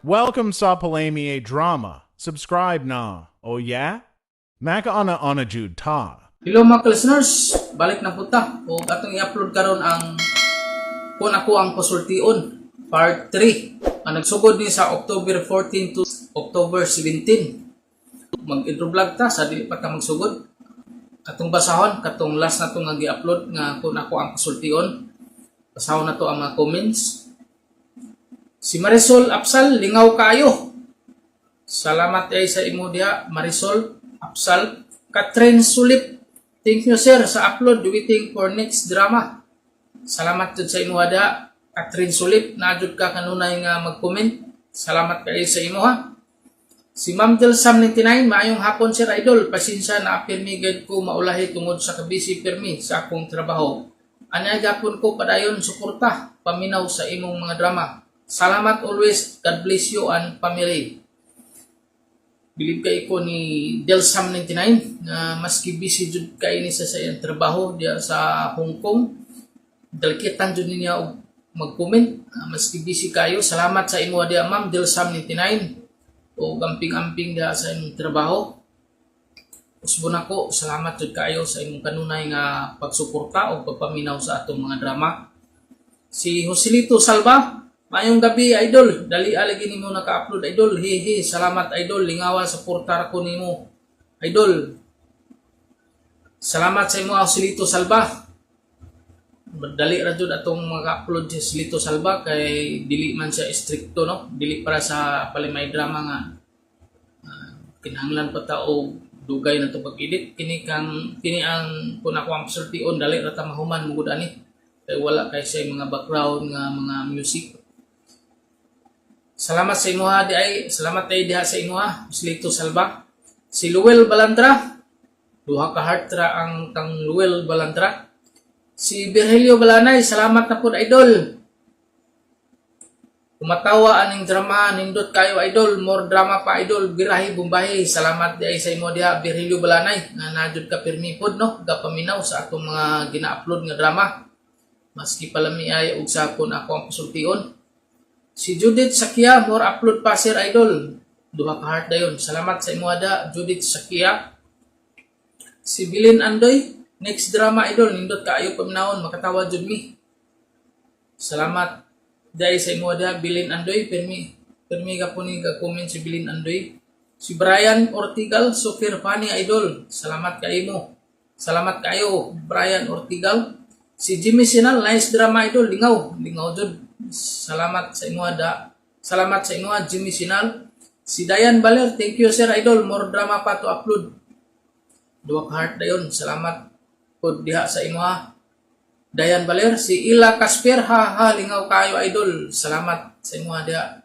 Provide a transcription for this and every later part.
Welcome sa Palamie Drama. Subscribe na. Oh yeah? Maka ana jud ta. Hello mga listeners, balik na punta o atong i-upload karon ang kung ako ang pasultion part 3 ang nagsugod ni sa October 14 to October 17. Mag-intro vlog ta sa dili pa ta magsugod. Katong basahon, katong last na to nga gi-upload nga kung ako ang pasultion. Basahon na to ang mga comments. Si Marisol Apsal, lingaw kayo. Salamat ay sa imo diha, Marisol Apsal. Catherine Sulip, thank you sir sa upload. Waiting for next drama. Salamat jud sa imo diha, Catherine Sulip. Naajud ka kanunay nga mag-comment. Salamat kayo sa imo ha. Si Ma'am Del Sam 99, maayong hapon sir idol. Pasensya na apirmigad ko maulahi tungod sa kabisi permi sa akong trabaho. Anya gapon ko padayon suporta paminaw sa imong mga drama. Salamat always. God bless you and family. Bilib kay ko ni Del Sam 99 na maski busy jud kay ni sa iyang trabaho diya sa Hong Kong. Dalkitan jud niya og mag-comment. Maski busy kayo. Salamat sa imo diya Ma'am Del Sam 99. O gamping-amping diya sa imong trabaho. Usbon ako. Salamat jud kayo sa imong kanunay nga pagsuporta o pagpaminaw sa atong mga drama. Si Joselito Salva, mayong gabi idol, dali alagi nimo naka-upload idol. Hehe, salamat idol, lingawa sa portar ko nimo idol. Salamat sa imo Joselito Salva. Dali ra jud atong maka-upload si Joselito Salva kay dili man siya stricto no, dili para sa palimay drama nga kinahanglan pa ta og dugay na to pag-edit. Kini ang kun ako ang pasultion dali ra ta mahuman mugod ani kay wala kay say mga background nga mga music. Salamat sa imo ha di ay, salamat tay diha sa imo ha, Joselito Salva. Si Luel Balandra, duha ka heart ra ang kang Luel Balandra. Si Virgilio Balanay, salamat na pud idol. Kumatawa aning drama nindot kayo idol, more drama pa idol, birahi bumbahi. Salamat di ay sa imo diha Virgilio Balanay nga najud ka pirmi pod no, gapaminaw sa atong mga gina-upload nga drama. Maski palami ay ug sa kon ako ang pasultion. Si Judith Sakia, more upload pa sir idol. Duha ka heart dayon. Salamat sa imo ada Judith Sakia. Si Bilin Andoy, next drama idol, nindot kaayo paminawon makatawa jud mi. Salamat dai sa imo ada Bilin Andoy, permi ka po ni ga-comment si Bilin Andoy. Si Brian Ortigal, super funny idol. Salamat kay mo. Salamat kayo Brian Ortigal. Si Jimmy Sinal, nice drama idol, lingaw jud. Salamat sa imo ada. Salamat sa imo Jimmy Sinal. Si Dayan Baler, thank you sir idol, more drama pa to upload. Duha ka heart dayon. Salamat pod diha sa imo Dayan Baler. Si Ila Casper, ha lingaw kayo idol. Salamat sa imo diha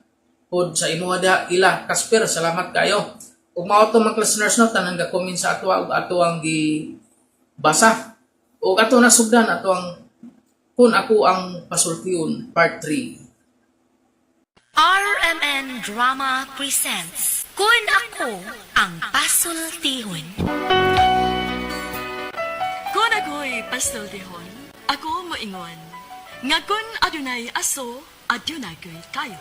pod sa imo diha Ila Casper, salamat kayo. Ug mao to mga listeners no tanan ga comment sa ato ug ato ang gi basa. O ato na sugdan ato ang kun ako ang pasultion part 3. RMN Drama presents Kun Ako ang Pasultihon. Kun ako'y pasultihon, ako moingon. Nga kun adunay aso, adunay ko'y kayo.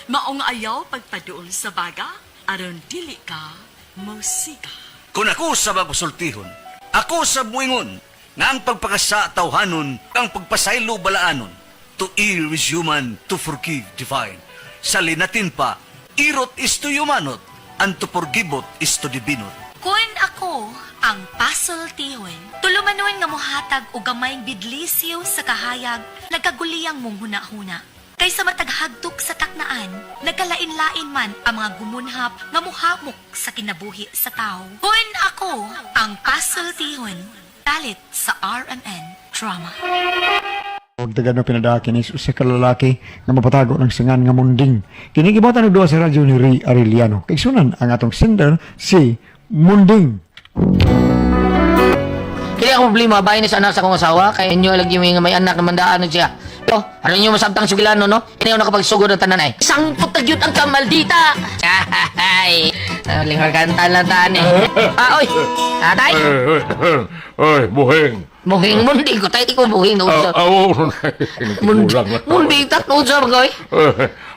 Maong ayaw pagpaduol sa baga, aron dili ka musika. Kung ako sa magpasultihon, ako sa buingon, nga ang pagpakasa tawhanon, ang pagpasaylo balaanon. To err is human, to forgive divine. Sa linatin pa, irot is to humanot, and to forgivot is to divinot. Kun Ako ang Pasultihon, tulumanon nga mohatag og gamayng bidlisiw sa kahayag, nagkaguliyang mong huna-huna. Kaysa mataghagtok sa taknaan, nagkalain-lain man ang mga gumunhap nga muhamok sa kinabuhi sa tao. Kun Ako ang Pasultihon, talit sa RMN Drama. Og tagad na pinadaki ni sa kalalaki nga mapatago ng singan nga munding. Kini gibatan og duha sa radyo ni Ray Arellano. Kay sunan ang atong sender si Munding. Kaya ako problema, bahay ni sa anak sa akong asawa, kaya inyo lagi may anak na mandaan na siya. Yo, ano nyo masabtang sugilano, no? Hindi ako nakapagsugod ng tanan ay. Sangkot na yun ang kamaldita! Ay, lingar kanta lang taan eh. Oy, tatay? Ay, buhing. Buhing, mundi ko, tayo di ko buhing. Oo, kulang. Mundi, tatlo sa mga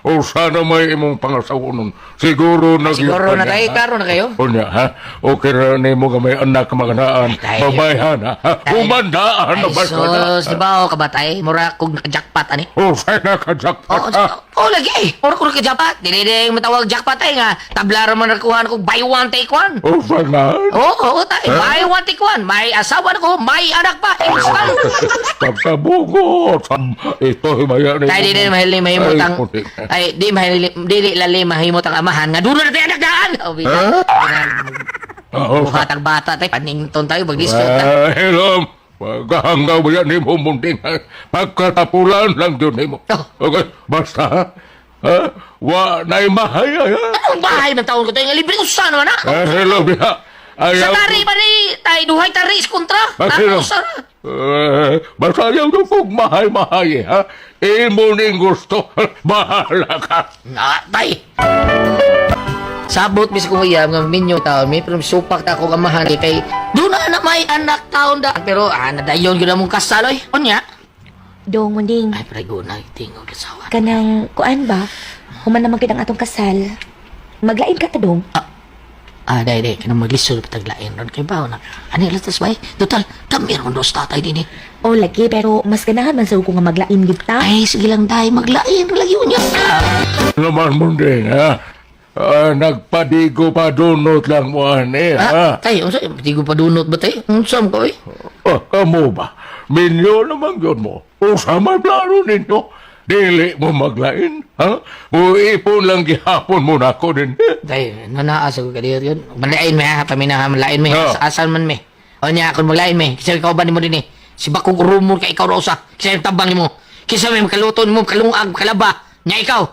O sana may imong pangasawunon. Siguro na... Siguro na kayo, klaro na kayo. Unya, ha? Okay na mo nga may anak ka maganaan. Tay. Babayhan, ha? Humandaan na Ay, ba ka na? sus, di ba, kabatay? Mura kong naka-jackpot, ani? O sana ka jackpot, ha? Lagi. Mura ko naka-jackpot. Dili matawag jackpot, ay nga. Tablara man nakuha ko, buy one, take one. O sana? Oo, tay. Buy one, take one. May asawa na ko, may anak pa. Pagkabugot. Ito, himaya ni... Tay, di mahili mahimutang... puti. Ay, di lali mahimutang amahan. Nga, doon na tayo anak daan. Oo. Buhatang bata, tay. Panington tayo, mag-disco. Hello. Pagkahanggaw yan ni mo munding. Pagkatapulan lang yun ni mo. Oh. Okay, basta ha? Ha? Wa na imahaya ha? Anong bahay ng taon ko tayo? Nga libre ko sa naman, ha? Hello, biha. Sa Ayaw tari ba ni tayo duhay tari is kontra? Hello. Ano sa... Basta ayaw na pag mahay-mahay ha? Imo ning gusto. Bahala ka. Tay! Sabot mis kong iyam ng minyo taon, may pero supak ta ako kamahan kay doon na may anak taon da. Pero nadayon ko na mong kasaloy. Unya? Dong, munding, Ay, pero na tingog kasawa. kanang kuan ba? Human naman kitang atong kasal. Maglain ka ta, dong. Day, kanang maglisod pataglain ron kay bawo na. Ani latas bay? Total, kami ron dos tatay din eh. O, lagi, pero mas ganahan man sa ko nga maglain gid ta. Ay, sige lang day, maglain lagi unya. Naman munding ha? Nagpadigo pa dunot lang mo ani ha? Tay, unsa di ko padunot ba tay? Unsam ko eh? Kamo ba? Minyo naman yun mo. O sa may plano ninyo, dili mo maglain, ha? O ipon lang gihapon mo na ako din. Tay, nanaasa ko kadir yun. Maglain me ha, paminahan maglain me. Oh. Asan man me. O niya, kung maglain me, kisa ikaw ba ni mo din eh? Si bakong rumor ka ikaw rosa, kisa yung tabang ni mo. Kisa may makaluto ni mo, kalungag, kalaba. Niya ikaw.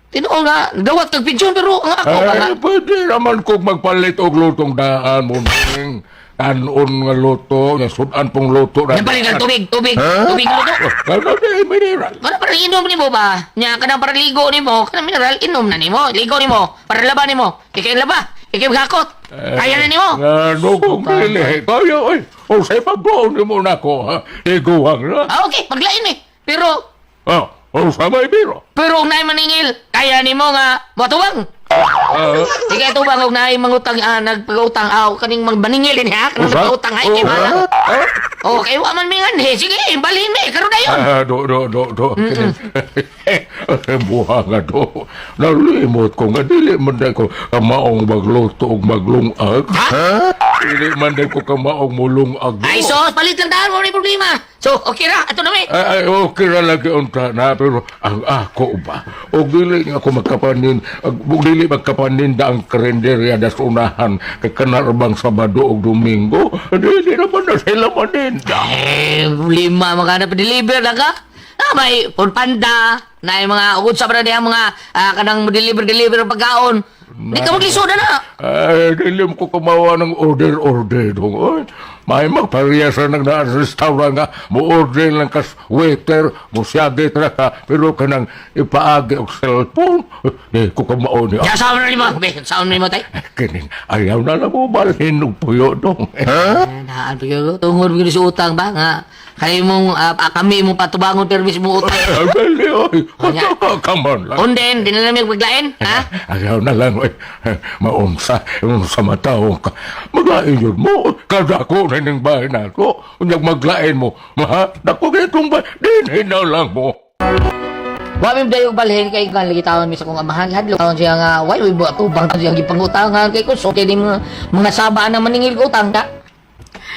Tinuo nga, dawat kag pinsyon pero ang ako Ay, pwede naman kung magpalit og lutong daan mo ning kanon nga luto, nga sudan pong luto. Napalit ng tubig, tubig luto. Ano di mineral? Kana para inom ni mo ba? Nya kana para ligo ni mo, kana mineral inom na ni mo, ligo ni mo, para laban ni mo. Ikay laba, ikay gakot. Kaya na ni mo. Ano kung dili? Kaya, ay, o say pagbuon ni mo na ko, ha? Iguwang na. Okay, maglain eh. Pero O sa may biro. Pero kung naay maningil, kaya ni mo nga matubang. Sige tubang kung naay mangutang nagpagutang kaning maningil din ha, kanang nagpagutang ay kay bala. Okay, wa man mingan sige, balhin mi karon dayon. Do. Buha nga do. Nalimot ko nga dili man day ko kamaong magluto og maglungag. Dili man day ko kamaong mulungag. Ay sos, palit lang daan mo ni problema. So, okay ra, ato na mi. Ay, okay na lagi unta na, pero ang ako ba? O dili nga ako magkapanin, dili magkapaninda ang karinderya da sunahan, kay kanarbang Sabado o Domingo, dili naman na sila maninda. Lima mga na pa-deliver na ka. May panda, na yung mga ugod sa niya mga kanang deliver ng pagkaon. Di ka maglisod na. Ay, dili mo ko kumawa ng order dong. Oy, may magpariyasan ng naan sa restaurant nga, mo-order lang kas waiter, mo siyagit na ka, pero kanang ipaagi og cellphone, di ko kumao niya. Ya, saan na lima? Saan na lima tayo? Kining, ayaw na lang mo balhin ng puyo dong. Naan pa yun. Tungod mo sa utang ba? Nga, kayo mong, kami mong patubangon permis mo utang. Bali, oy, come on lang. Unden, di na namin maglain, ha? Ayaw na lang, oy, maunsa, sa matao ka. Maglain yun mo, kada ko na ng bahay na ko, unyag maglain mo, ha? Naku, itong bahay, dinhin na lang mo. Wami dayo balhin kay kan lagi tawon mi sa kong amahan hadlo tawon siya nga why we buat tubang siya gipangutangan kay ko so kay mga saba na maningil ko utang ka.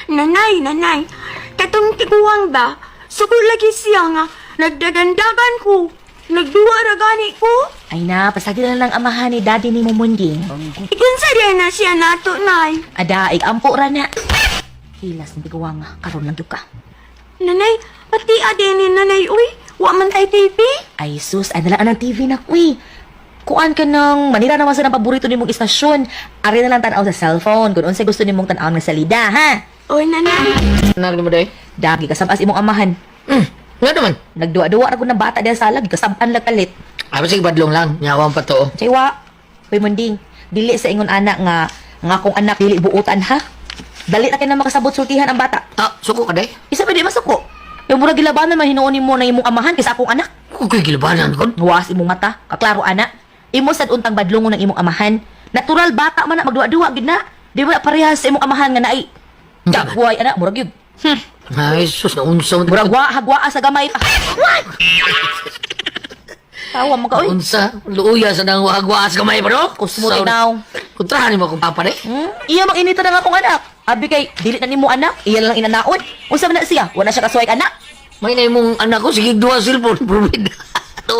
Nanay, katong tiguang ba? Sugod lagi siya nga, nagdagandagan ko. Nagduwa ra gani ko. Ay na, pasagi na lang amahan ni daddy ni mo, munding. Ikin sa na siya nato, nay. Ada, ikampo ra na. Hilas, hindi ko nga, karon lang ka. Nanay, pati ade ni nanay, uy. Wa man tay TV. Ay sus, ay nalaan ang TV na, uy. Kuan ka nang manira naman sa ng paborito ni mong istasyon. Ari na lang tanaw sa cellphone, kung unsay gusto ni mong tanaw ng salida, ha? Uy, nanay. Nagli mo day? Dagi, kasabas imong amahan. Nga naman. Nagduwa-duwa ra ko ng bata diya sa lag, kasaban lang kalit. Ay sige badlong lang, nyawang pa to. Chaywa, uy munding, dili sa ingon anak nga akong anak dili buutan ha. Dali na kayo na makasabot sultihan ang bata. Suko ka day? Isa pa di masuko. Yung mura gilabanan mahinuon mo na imong amahan kaysa akong anak. Ako ko'y gilabanan ko. Huwas imong mata, kaklaro ana. Imo sad untang badlongon ng imong amahan. Natural bata man na magduwa-duwa gid na. Di ba parehas sa imong amahan nga naay. Dagway ana, murag yun. Ay, sus, naunsa mo. Murag hagwa sa gamay. Tawa mo ka, oy. Naunsa, luuya sa nang wahagwaas kamay, bro. Kusmo tinaw. Kontrahan mo akong papa, eh. Iya mag-inita na nga akong anak. Abi kay, dili na nimo anak, iya lang inanaon. Unsa man na siya? Wala siya kasuway anak. May na mong anak ko, sige, duha cellphone. Provide.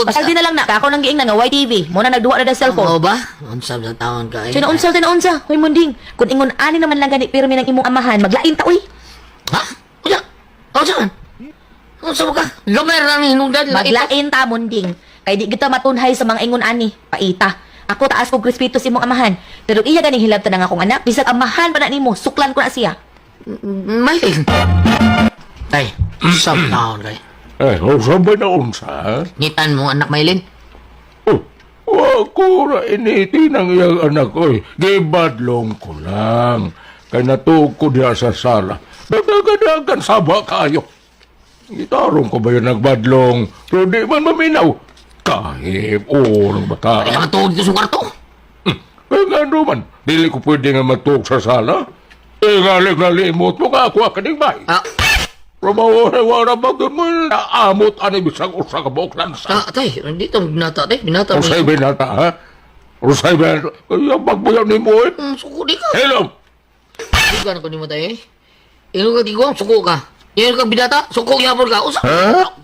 Pasal di na lang na, kako nang giing na nga YTV. Muna nagduwa na ng cellphone. Oo ba? Unsa sa taon ka, eh. Tinaunsa. Hoy munding, kung ingon ani naman lang gani pirmi ng imong amahan, maglain ta, oy. Ha? Uya? Unsa man? Unsa mo ka? Gamay na ni hinungdan. Maglain ta, munding. Kay di kita matunhay sa mga ingon ani, paita. Ako taas kog respeto sa imong amahan. Pero iya ganing hilabta na nga akong anak, bisag amahan pa na nimo, suklan ko na siya. Maylin. Tay, unsa man taon kay? Unsa ba na unsa? Ngitan mo anak Maylin? Ako na initi ng iyang anak ko eh. Gibadlong ko lang. Kaya natuog ko diya sa sala. Nagagadagan saba kayo. Gitarong ko ba yun nagbadlong? Pero di man maminaw. Kahit, ng bata. Ay, matuog dito sa kwarto. Kaya nga naman, dili ko pwede nga matuog sa sala. Ngalig na limot mo nga ako akaning bahay. Ah, Ramawara ba mo naamot ani bisang usa ka buklan sa. tay, dito binata, tay. Binata. Usay binata, ha? Usay binata. Kaya magbuyaw ni mo eh. Suko di ka. Hello! Suko ko ni mo tayo, eh. Ino ka tigwang, suko ka. Ino ka binata, suko yapon ka. Usa.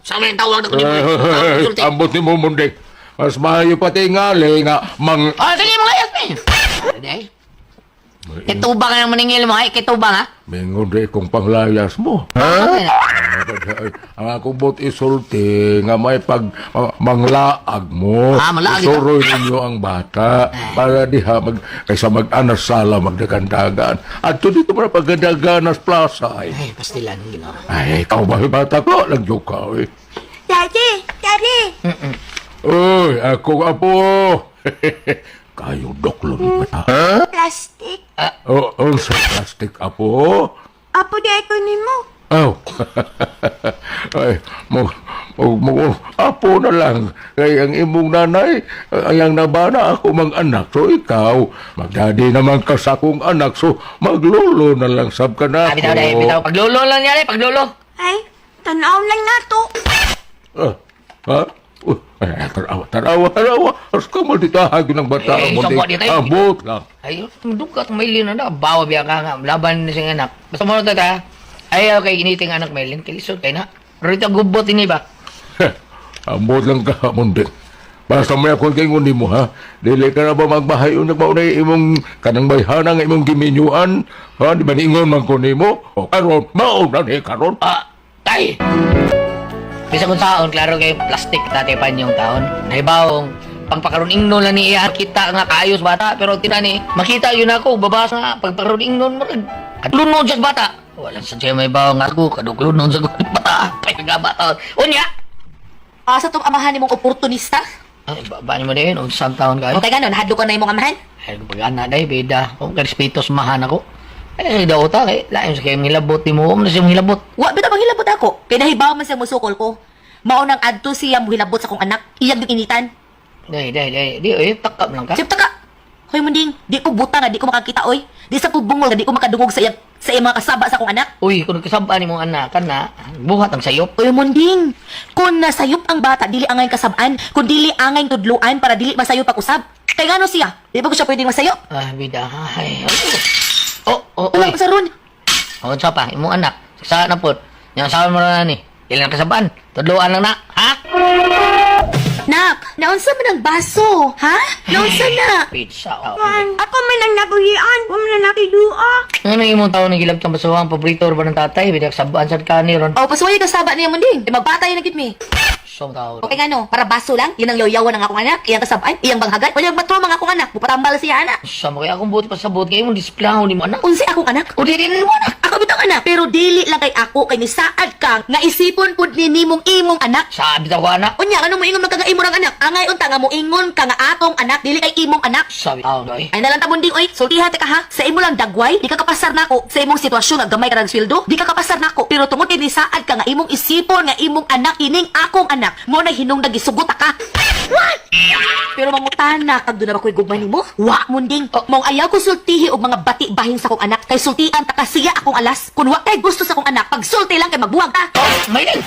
Sa amin tawag na ko ni mo. Ambot ni mo mundi. Mas mayo pati ngali nga Ah, sige mga Yasmin. Day. Kitubang ka ng maningil mo, ay. Kitubang, ha? Mingon di kong panglayas mo. Ang ako bot isulti nga may manglaag mo. Manglaag ito? Isuroy ninyo ang bata para diha kaysa mag-anas sala magdagandagan. At to dito mo na pagdaganas plaza ay. Ay, pastilan, ginawa. Ay, ikaw ba bata ko? Nag-joke ka eh. Daddy! Uy, ako apo. Kayo doklo ni bata. Plastic. Sa plastic apo. Apo di ako ni mo. Oh. Ay, apo na lang. Kaya ang imong nanay, ayang nabana ako mang anak. So ikaw, magdadi naman ka sa akong anak. So maglolo na lang sab ka na ako. Bitaw. Paglolo lang yan, eh. Paglolo. Ay, tanaw lang nato. Ha? Tarawa. As ka malditahag ng bata mo. Sabot di tayo. Abot lang. Ay, dukat Maylin na. Bawa biya ka nga. Laban na siyang anak. Basta mo na ta. Ay, okay, initing anak Maylin. Kilisod kayo na. Rita gubot ini ba? Abot lang ka, munding. Basta may akong kingunin mo, ha? Dili ka na ba magbahay o nagmaunay imong kanang bayhanang imong giminyuan? Ha? Di ba niingon man ko ni mo? O karon, mauna ni karon. Tay! Bisa kong taon, klaro kay plastic tatipan yung taon. Naibawong, pagpakaroning nun lang ni iya, kita nga kaayos bata, pero tinani, makita yun ako, babasa nga, pagpakaroning nun, kadlunon siya bata. Wala sa siya may bawang ako, kaduklunon sa bata, kaya nga bata. Unya! Asa tong amahan nimong oportunista? Ay, baba niyo mo na yun, o isang taon kayo. O kay ganon, hadlo ka na imong amahan? Ay, pag-anak dahi, beda, kung karespeto samahan ako. Eh, daw ta, eh, lain sa kayong hilabot ni mo, na siyang hilabot. Wa bitaw manghilabot ako. Kay nahibaw man siya musukol ko. Mao nang adto siya mohilabot sa akong anak. Iyag yung initan. Di, takap lang ka. Sip ka. Hoy munding, di ko buta nga di ko makakita oy. Di sa pubungol nga di ko makadungog sa iyang mga kasaba sa akong anak. Uy, kung kasabaan ni mong anak ka na, buhat ang sayop. Oy munding, kung nasayop ang bata dili angay kasabaan, kung dili angay tudluan para dili masayop ang usab. Kay ngano siya? Di ba ko siya pwedeng masayop? Ah, bida, ay. Wala Uy. ko sa ron. O, sa pa, imong anak. Saan na po? Yung asawa mo na ni. Dili na kasabaan. Tudluan lang na, ha? Nak, naunsa man ang baso, ha? Naunsa na? Pizza. Oh. Ako man ang nabuhian. Huwag man na nakidua. Ano imong tao ng gilab sa basuhan? Paborito ba ng tatay? Bidak sabaan sa kani ron. O, pasuway ka saba niya munding. Magpatay na gid mi. So, tao. Okay nga no, para baso lang, yun ang yaw-yawan ng akong anak, iyang kasabaan, iyang banghagan, walang matro mga akong anak, pupatambal siya anak. Sa mo kaya akong buti pasabot kayo mong displaho ni mo anak. Unsi akong anak? O, di rin mo anak. Ako sugod ang anak. Pero dili lang kay ako kay nisaad kang nga isipon pud ni nimong imong anak. Sabi daw ko anak. Unya ano mo ingon man ka nga imo rang anak? Angay unta nga mo ingon ka nga atong anak dili kay imong anak. Sabi daw noy. Ay nalang tabunding oy, sultihan ka ha. Sa imo lang dagway, di ka kapasar nako. Sa imong sitwasyon nga gamay ka ng sweldo, di ka kapasar nako. Pero tungod kay nisaad ka nga imong isipon nga imong anak ining akong anak, mo na hinungdag gisugot ka. What? Pero mangutana kag doon na ako'y gugmay nimo? Wa munding. Mong ayaw ko sultihi og mga bati bahin sa akong anak kay sultian ta kasiya akong alas. Kun wa kay gusto sa akong anak, pagsulti lang kay magbuwag ka. May din.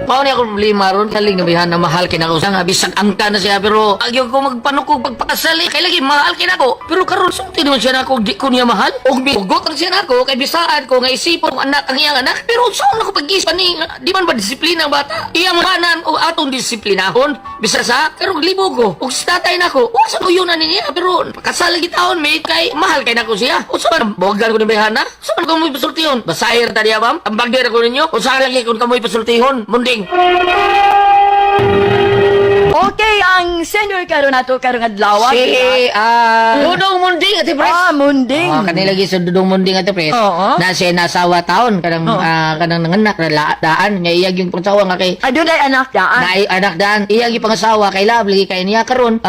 Mao ni ako lima ron kaling nabihan na mahal kinako sa nga bisag angka na siya pero agyo ko magpanukog pagpakasali kay lagi mahal kinako pero karon sulti naman siya nako di ko niya mahal og bigot lang siya nako kay bisaan ko nga isipon ang anak ang iyang anak pero saan ako pag-isip ni di man ba disiplina ang bata iya manan o atong disiplinahon bisa sa pero libo ko og sa tatay nako usa ko yun niya pero pakasali gitaon may kay mahal kay nako siya usa man bogan ko ni behana saan ko mo ipasultihon basahir ta diya bam ambag dira ko ninyo usa lagi kun kamoy ipasultihon munding. Okay, ang senior karon nato karong adlaw. Si, Dudong Munding, Ate Pres. Munding. Kanila lagi sa Dudong Munding, Ate Pres. Oo. Na siya nasawa taon, kanang nanganak, daan, niya iyag yung pangasawa nga kay, Adun ay anak daan. na anak daan, iyag yung pangasawa kay Love, lagi kay niya karon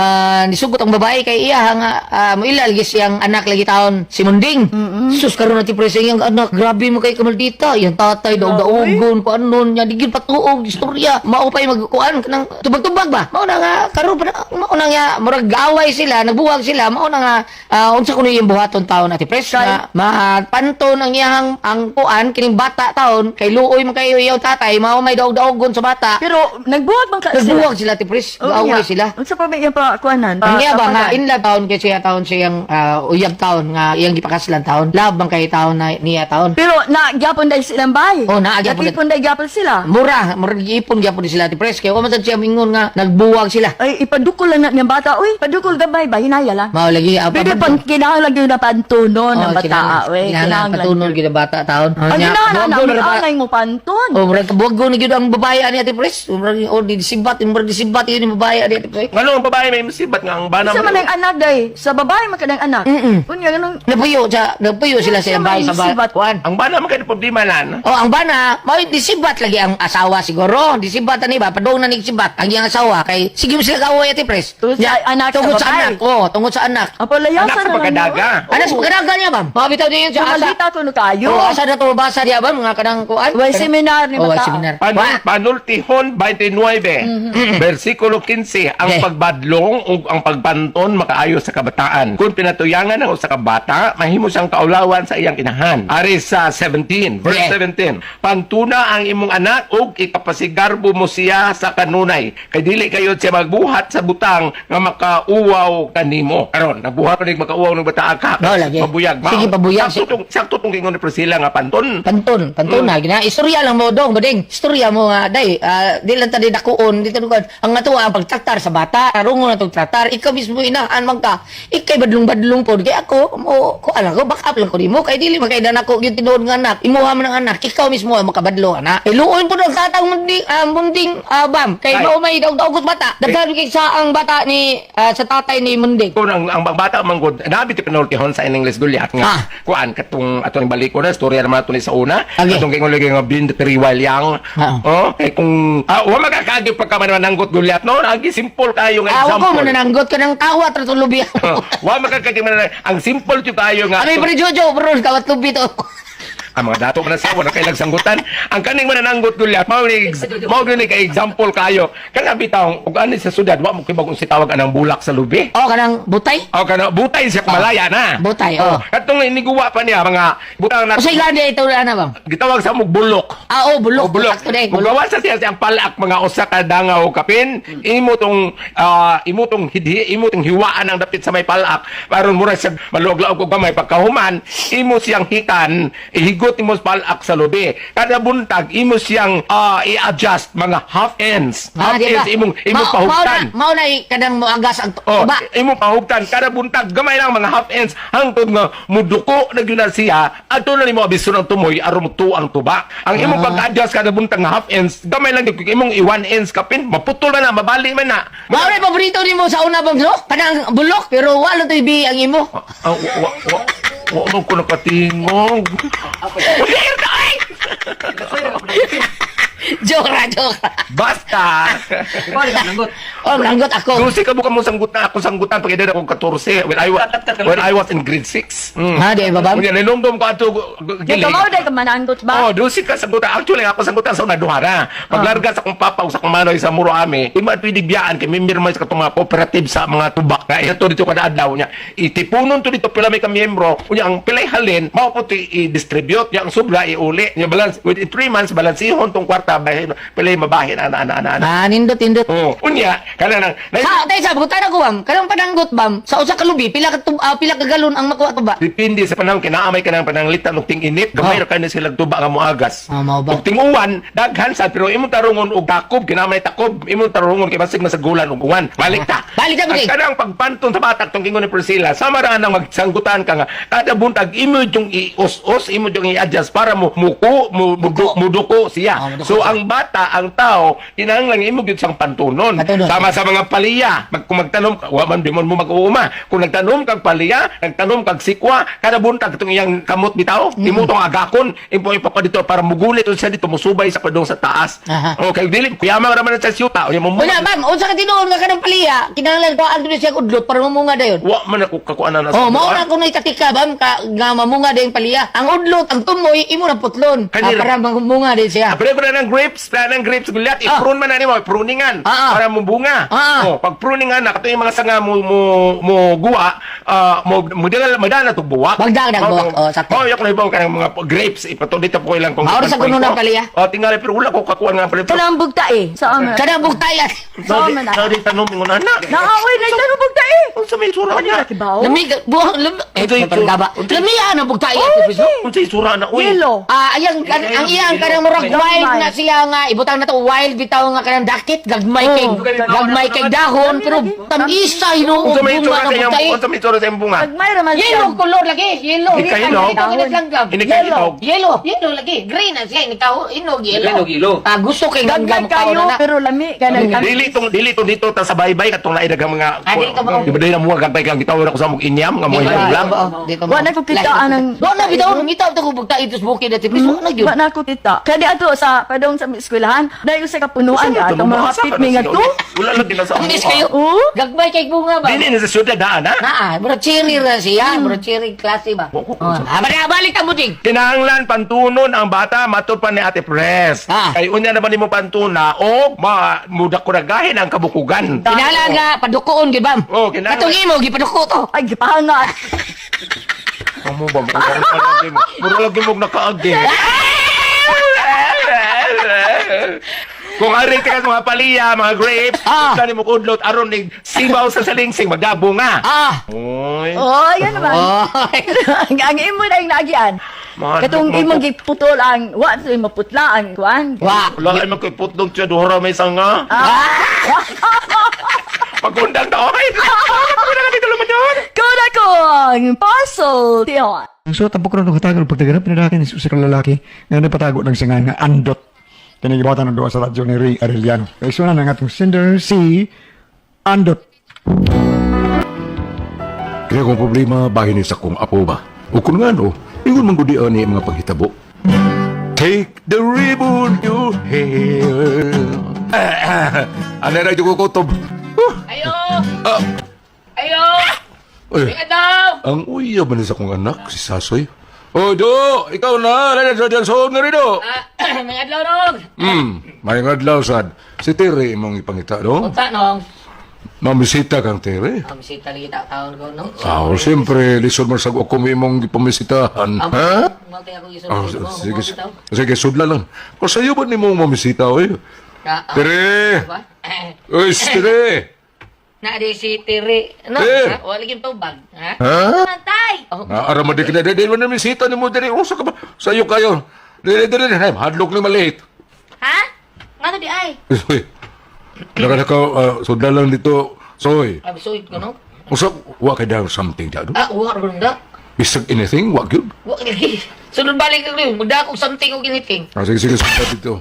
nisugot ang babae kay iya, nga, mo ilalagi siyang anak lagi taon, si Munding. Sus, karon Ate Pres, yung anak, grabe mo kay kamaldita, yung tatay, daog-daogon, paano, niya, digil patuog, istorya, maupay magkuhan, kanang tubag-tubag ba? Mao na nga karon pa mao na nga murag gaway sila, nagbuwag sila, mao na nga unsa kuno yung buhaton taon Ate Pres na mapanton ang iyang ang kuan kining bata taon kay luoy man kayo yung tatay, mao may daog-daogon sa bata. Pero nagbuwag bang ka Nagbuwag sila Ate Pres, gaway sila. Unsa pa ba yung kuanan? Ang iya ba nga inla taon kay siya taon siyang uyab taon nga iyang gipakaslan taon. Lab bang kay taon na niya taon. Pero nagyapon dahil silang bahay. Oh, nagyapon Nagyapon dahil gyapon sila. Mura ipon gyapon sila Ate Pres kay wa man sad siya mingon nga nagbuwag sila. Ay, ipadukol lang na niyang bata. Uy, padukol gabay ba? Hinaya lang. Mao lagi Pero pang kinahanglan yun na pantunon ng bata. Uy, kinahanglan patunon gyud ang bata taon. Ang kinahanglan na anay mo panton. Oh, murag kabuwag ni gyud ang babae ani Ate Pres. Murag di disibat yun yung babae ani Ate Pres. Ngano ang babae may musibat nga ang bana Sa man ang anak day. Sa babae man kadang anak. Unya ganun. Napuyo sila sa bahay sa Sibat. kuan. ang bana man kay problema nan. Oh, ang bana, mao disibat lagi ang asawa siguro. Disibat ani ba padung na ni sibat ang iyang asawa kay sige mo sila kaway Ate Pres. Tungod sa anak sa Tungod sa babae. anak. Oh, tungod sa anak. Apo layasan Anak sa pagkadaga. Anak sa pagkadaga niya ba? Mabitaw niya yun sa asa. Malita ko no kayo. Oh, asa na to basa diya ba mga kanang kuan? Way seminar ni Oh, bata. seminar. Panultihon 29, versikulo 15, ang Okay. pagbadlong o ang pagbanton makaayo sa kabataan. Kung pinatuyangan ng usa ka bata, mahimo siyang kaulawan sa iyang inahan. Ari sa 17, verse Yeah. 17. Pantuna ang imong anak ug ikapasigarbo mo siya sa kanunay. Kay dili kayo siya magbuhat sa butang nga makauwaw kanimo. Karon, nagbuhat ning makauwaw ng bata ka. No, lagi. Pabuyag. Sige, pabuyag. Sakto tong kingon ni Priscilla nga panton. Panton na gina. Istorya lang mo dong, bading. Istorya mo nga day. Di lang tadi dakuon dito nugad. Ang atuwa ang pagtraktar sa bata. Arungo na tong traktar. Ikaw mismo inaan man ka. Ikay badlong-badlong pod kay ako mo ko alam ko back up lang ko nimo kay dili makaidan ako gyud tinuod nga anak. Imuha man ang anak. Ikaw mismo ang makabadlong anak. Iluon pod ang katang munding bam. Kay Ay. mao may daog-daog bata. Daghan kay sa ang bata ni sa tatay ni Munding. Kung ang bata manggod nabi ti penultihon sa English Goliath nga kuan katong atong balik ko na storya naman ato ni sa una Okay. atong kingon lagi nga bind periwal yang kay kung wa magakagi pagka man nanggot Goliath no agi simple kayo nga Awa ko example. manananggot ka ng tawa tratulubi. Wa magakagi man ang simple ti kayo nga Ano yung Jojo, bro, kawat lubi to. ang mga dato man sa wala kay sanggutan ang kaning manananggot Goliath mao ni kay example kayo kana bitaw ug ani sa sudad wa mo kibag si tawag anang bulak sa lubi. Oh, kanang butay? O kana butay siya malaya na. Butay, oh. Katong iniguwa pa niya mga butang na O sa ilanda ito na bang? gitawag sa mong bulok. Bulok. O bulok. Bulok today. Kung gawa sa siya siyang palak mga usa ka dangaw kapin, imo tong hiwaan ang dapit sa may palak aron mura siya maluog-laog og gamay pagkahuman, imo siyang hikan, ihigot imo sa palak sa lubi. Kada buntag imo siyang i-adjust mga half ends. Half diba? ends imong pahugtan. Mao na kanang moagas ang Oh, tuba. imo pahugtan kada buntag gamay lang mga half ends hangtod nga muduko na gyud na siya adto na nimo abiso ng tumoy aron mutuo ang tuba. Ang imong pag-adjust kada buntag nga half ends gamay lang gyud imong i-one ends kapin maputol man na mabali man na. Mao na paborito nimo sa una bang no? Kanang bulok pero wala to ibi ang imo. Ano ko nakatingog? Joke ra. Basta! Oh, langgot ako. Gusto ka buka mo sanggutan, ako sanggutan pag edad akong 14 when I was in grade 6. Ha, di ba, Bam? Kunya, ninumdum ko ato Di ka mao day ka mananggot ba? Oh, dusi ka sanggutan. Actually, ako sanggutan sa unaduhara. Paglarga sa akong papa o sa akong manoy sa Muro Ame, ima pwede biyaan kay member mo sa katong mga cooperative sa mga tubak. Na ito dito kada adlaw niya. Itipunon to dito pila may ka miyembro. Kunya ang pilay halin, mao po i-distribute, yang sobra iuli. Nya balance within 3 months balansihon tong kwarta bahin pilay mabahin ana. Ah, nindot. Oh, unya kana nang Sa butan ako, Bam. Kanang pananggot, Bam. Sa usa ka lubi, pila ka galon ang makuha to ba? depende sa panahon kinaamay ka ng pananglitan og ting-init gamay ra kay na sila tuba nga moagas. Mao ba? Og ting-uwan daghan sad pero imong tarungon og takob kinamay takob imong tarungon kay basig masagulan og uwan. Balik ta. Balik ta, Ang Buding. kanang pagpanton sa batak tong kingon ni Priscilla sama ra nang magsanggutan ka nga kada buntag imo yung i-os-os imo yung i-adjust para muduko siya. muduko So siya. ang bata ang tao kinahanglan imo gyud sang pantunon. Pantunon. Sama sa mga paliya kung magtanom wa man di mo mag-uuma kung nagtanom kag paliya nagtanom kag sikwa kada buntag itong iyang kamot bitaw imo tong agakon imo ipa dito para mugulit siya dito musubay sa padong sa taas. Aha. Okay dili kuyama ra man sa siyuta unya mo Una, Bam, unsa ka tinuon nga kanang paliya, kinahanglan ko ang siya udlot para mamunga dayon. wa man ako kakuanan na Oh, mao na ko ikatika, Bam, nga mamunga dayon paliya. Ang udlot, ang tumoy, imo na putlon. Kanila. Para mamunga din siya. Pero ng grapes, gulat, i-prune man na nimo, pruningan para mo bunga. Oh, pag pruningan na kato yung mga sanga mo guwa, madala to buwak. Magdagdag buwak, sakto. Oh, yak na ibaw ka ng mga grapes, ipatulita po ilang kung Mauro sa kuno ng paliya. Oh, tingali pero wala ko kakuan nga pala. Kanang bugta eh. Saan man? Kanang bugtayan. Saan man na? Sorry, tanong mo na na. Naaway na kanang bugta eh. Kung sa may sura niya. Kibaw? Lami, buhang, Unsay gaba. Lami, ano, bugtayan. Kung sa sura na, uy. Yellow. Ang iyang kanang murag wild na siya nga, ibutang na to wild bitaw nga kanang dakit, gagmay kay dahon, pero tamisa, Kung sa may hinuubong sura mga kanya, bugtayan. kung sa may sura sa iyong bunga. Pagmay raman Yellow color lagi, yellow. Hindi ka hinog? Hindi ka hinog? Yellow lagi. Green na siya, hinog, yellow. Gusto kay Dagdag ganggang kayo, na. pero lami. Kanang Dili tong dito ta sa baybay katong naidagang mga Adi ka ba? di ba dili na mga gagmay kang gitawon ako sa mong inyam nga mo lang. Wa na ko kita anang- Wa na bitaw, ngitaw ta ko bugta ito sa bukid at tipis. Wa na gyud. Ba na ako kita. Kaya ato sa padong sa eskwelahan, dahil sa kapunuan ka, itong mga hapit may nga to. Wala lang din sa Miss kayo. Oo. Gagmay kay bunga ba? Dili na sa syudad daan ha. Naa, bro cherry ra siya, bro cherry klase ba? Balik ka buting. Kinahanglan pantunon ang bata matud pa ni Ate Pres. Kay unya na ba nimo pantuna o mudak ko ragahin ang kabukugan. Kinala nga padukoon gid bam. Oh, kinahanglan. Katong imo gipaduko to. Ay, gipahangat. Amo ba mura lagi mo nakaagi. Kung ari ka sa mga paliya, mga grapes, kani mo kudlot aron ning sibaw sa salingsing magdabunga. Oy. Oh, yan naman. Oy. Ang imo na yung nagian. Katong imong giputol ang wa sa maputla ang kuan. Wa. Wala ay magkiputlog siya duhara may sanga. Pagundang to, okay. Wala ka dito lumadyon. Kuna ko ang puzzle, Tihon. So, tapos ko rin katagal pagtaganap, pinadakin sa kalalaki nga napatago ng singan nga andot. Tinigibatan ng doa sa radyo ni Ray Arellano. Kaya suna ng atong sender si Andot. Kaya kung problema, bahin sa kong apo ba? O kung nga no, ingon manggudian ni mga paghitabo. Take the ribbon you hair. Ano na yung kukutob? Ayo. Ah, Ayo. ay, Adam. ang uya ba sa kong anak, si Sasoy? Oh, Do! Ikaw na! Lala sa na rin, Do! Mga adlaw nong. May ngadlaw, sad. Si Tere imong ipangita, no? Unta nong. Mamisita kang Tere. Ang sita lagi taon ko nong. Siyempre, lisod man sa ako mo imong ipamisitahan. Ha? Magtay ako iso. Sige, sudla lang. Kung sa'yo ba ni mong mamisita, oy? Tere! Uy, Tere! Na di si Tiri. No, wala gyud tubag, ha? Ha? Mantay. Naarama di ka na. Dili man na misita ni mo, Tere. Usa ka ba? Sa'yo kayo. Dili. Hadlok ni maliit. Ha? Nga di ay. Uy, nakadakaw, sudla lang dito. Soy, Abisuit ko no. usap, wa ka daw something dado? Wa ronda. Bisag anything, wa gyud. Wa lagi. Sunod balik ka rin. Magdakog something o giniting. Sige, sudla dito.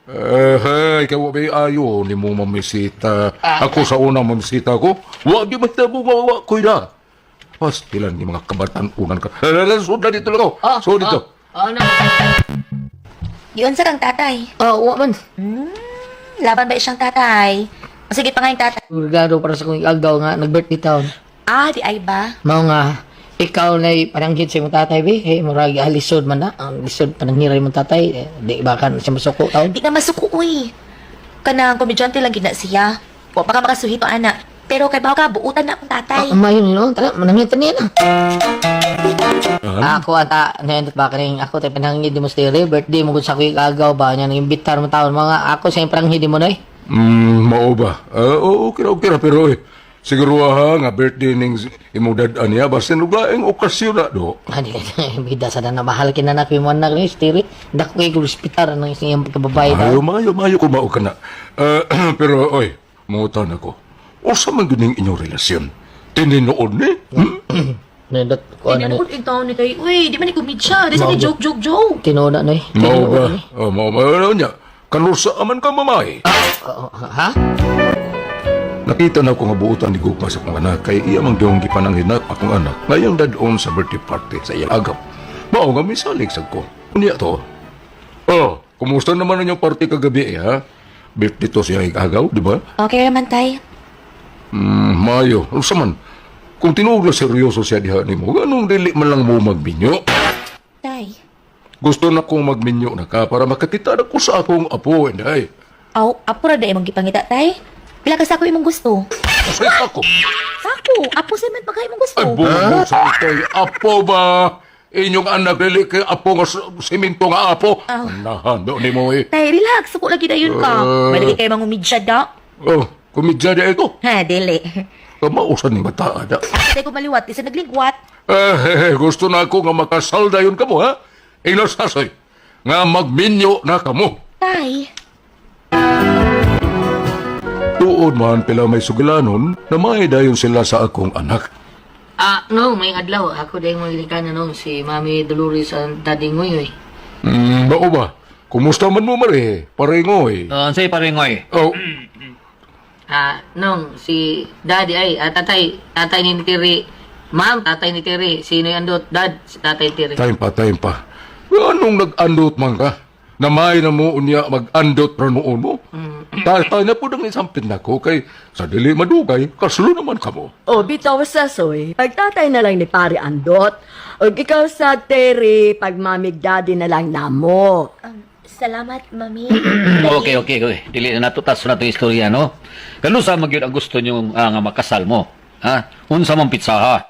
Ikaw ba ayo ni mo mamisita? Ako sa unang mamisita ko, wa gyud mahitabo nga wa koy na. Pastilan ni mga kabatan-unan ka. Sud na dito lang ako. Sud dito. Ano? Yun sa kang tatay. Wa man. Laban ba siyang tatay? Sige pa nga yung tatay. Regalo para sa kong agaw nga, nag-birthday taon. Di ay ba? Mao nga, ikaw na paranghit sa imong tatay, be. Murag alisod man na. Ang lisod pananghiray mong tatay. Di ba ka siya masuko taon? Di na masuko, uy. Kanang komedyante lang gina siya. Wa pa ka makasuhito, anak. Pero kay baka buutan na akong tatay. Mayon no, tara, manangit niya na. Ako ata, nandot ba kaning ako tayo panangit di mo sa birthday mo gud sa kuy agaw ba nya nang imbitar mo taon mga ako sa parangit di mo noy. Mao ba? Okay ra pero siguro nga birthday ning imong dad-an niya basin ug laing okasyon na do. Ani bida sa na mahal kinanak mo anak ni stiri. Dako kay hospital nang iyang kababae daw. Mayo ko mao kana. Pero muutan ako. Usa man gining inyong relasyon? Tininood ni? Nandot ko ano ni. Tinanood ikaw ni kay, uy, di man ni komedya. Di sa ni joke. Tinoda noy. Mao ba? Mao niya. Kanusa aman ka mamay. Ha? Nakita na ko nga buutan ni Gugma sa akong anak kay iya mang diyong gipananghinak akong anak ngayong dadon sa birthday party sa iyang agap. Mao nga misalig sa ko. Unya to. Kumusta naman ang iyong party kagabi ha? Birthday to siya agaw, di ba? Okay naman, tay. Mayo. Ano man? Kung tinuog na seryoso siya diha ni mo, ganong dili man lang mo magbinyo. Tay. Gusto na kong magminyo na ka para makakita na ko sa akong apo, inday. Apo ra da imong gipangita, tay. Pila ka sako imong gusto? Kasi ako. Sako, apo sa man pagka imong gusto. Ay, bumo sa ito'y apo ba? Inyong anak dili kay apo nga siminto nga apo. Nahando ni mo eh. Tay, relax. Suko lagi dayon ka. May lagi kayo mangumidya da. Kumidya na ito. Ha, dili. Kamausan ni mata ada. Tay ko maliwat, isa naglingwat. Gusto na ako nga makasalda yun kamo, ha? Inasasoy, nga magminyo na kamo. Tay. Tuod man pila may sugilanon na may dayon sila sa akong anak. No, may adlaw. Ako dahil mga ginikana nung si Mami Dolores ang daddy ngoy. Bao ba? Kumusta man mo, Mare? Paringoy. Say paringoy. Nung si daddy ay, tatay ni Tiri. Ma'am, tatay ni Tiri. Sino yung andot? Dad, si tatay Tiri. Time pa. Anong nag-andot man ka? Na may na mo unya mag-andot ra noon mo? Tatay na po nang isampit na ko kay sa dili madugay, kaslo naman kamo. Bitaw sa soy, pagtatay na lang ni Pari Andot. O ikaw sa Terry, pag mamig daddy na lang namo. Salamat, mami. Okay. Dili na natutas na itong istorya, no? Kano sa magyud ang gusto nyo nga makasal mo? Ha? Unsa mong pitsaha?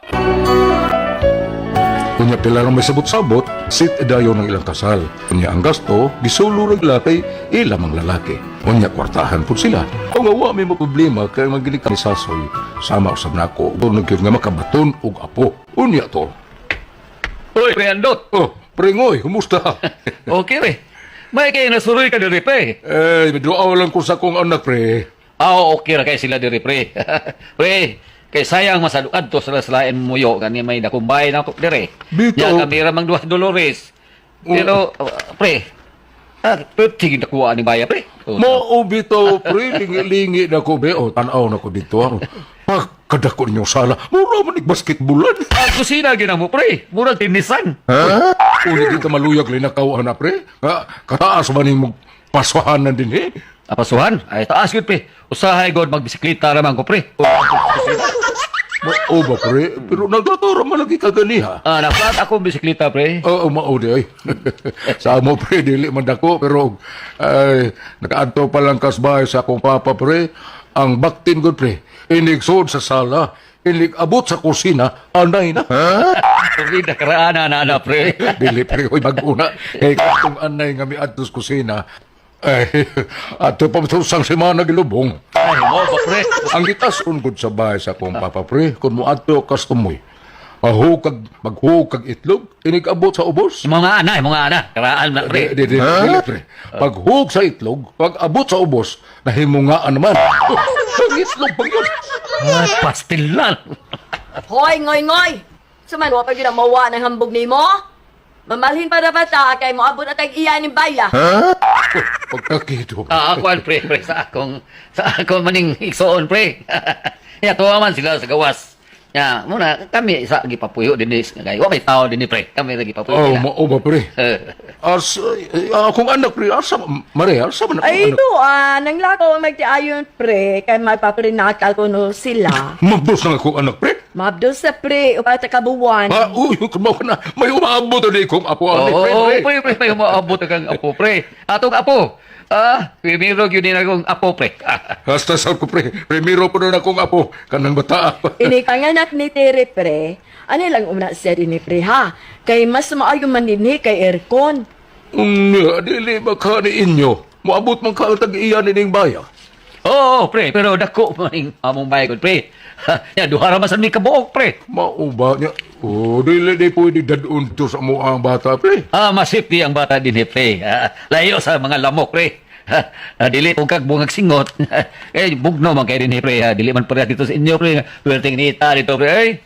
Kunya pila lang may sabot-sabot, sit dayo ng ilang kasal. Kunya ang gasto, gisulo rin lalaki, ilang ang lalaki. Kunya kwartahan po sila. Kung awa may problema, kaya maginig ka ni Sasoy, sama usab na ako, doon nagkip nga makabaton og apo. Unya to. Uy, Preandot! Prengoy, kumusta? Okay, re. May kayo nasuroy ka diri, pre. Medroaw lang ko sa kong anak, pre. Okay ra kay sila diri, pre. Pre, kay sayang masadukad to sa lain muyo kani may nakumbay na ko dire. Bitaw. Ya kami ramang duha Dolores. Pero pre, tigid na kuha ni Baya, pre. Maubito, pre, lingi-lingi na ko, be. Tanaw na ko dito. Kadako ninyong sala. Mura man basketballan. Ang kusina gina mo, pre. Murag tinisan. Uli dito maluyag linakaw na, pre. Kataas man yung paswahanan din, eh. Apasuhan? Ay, taas yun, pre. Usahay god magbisikleta naman ko, pre. Ba, pre? Pero nagtatara man lagi kaganiha. Naplat akong bisikleta, pre. Maudi, ay. Sa mo, pre, dili man dako. Pero, nakaadto pa lang kasbay sa akong papa, pre. Ang baktin god, pre. Inigsod sa sala. Inig-abot sa kusina. Anay na. Tubig na karaan na, pre. Dili, pre, ko'y mag-una. Kaya kung anay nga mi adtos kusina, ato pa sang semana gilubong. Ay, mo ba, pre? Ang gitasun gud sa bahay sa akong papa, pre, kung mo ato kastumoy, maghukag itlog, inig-abot sa ubos. Mga ana, karaan na, pre. Dili, pre. Paghug sa itlog, pag-abot sa ubos, nahimungaan naman. Ang itlog pag yun. Ay, pastilan. Hoy, ngoy! Saman, wapag yun ang mawa ng hambog ni mo? Mamalhin pa na bata, kay mo abot at iya ni Baya. Pagkakido. Ako, pre, sa akong maning iksoon, pre. Tuwa man sila sa gawas. Ya, muna kami isa gipapuyo dinis kay wa may tao dinhi pre. Kami lagi papuyo. Oh, sila. mao ba pre? As akong anak pre, asa Maria, asa man akong Ay, anak? doan, nang lakaw magtiayon pre, kay may paprinakal ko no sila. Mabdos na akong anak pre. Mabdo sa pre, upay ta kabuwan. Uy, kumaw ka na. May umaabot na kong apo ani pre. Oo, pre. pre, may umaabot kang apo, pre. Atong apo. Primero yun din akong apo, pre. Hasta sa ko pre. Primero po na akong apo. Kanang bata. Ini kanganak ni Tere pre, ano lang umna siya ni pre ha? Kay mas maayo man dinhi kay aircon. Dili ba ka ni inyo? Moabot man ka ang tag-iyan ning baya. Oo, pre, pero dako maning among baygon, pre. Ya, duha ra man sa mi kabuok, pre. Mao ba niya? Oh, dili di pwede dadun to sa mo ang bata pre. Masipti ang bata din, pre. Layo sa mga lamok, pre. Dili kung kag bungag singot. Bugno man kay din, pre. Dili man pare dito sa inyo, pre. Pwerte nita dito, pre. Ay.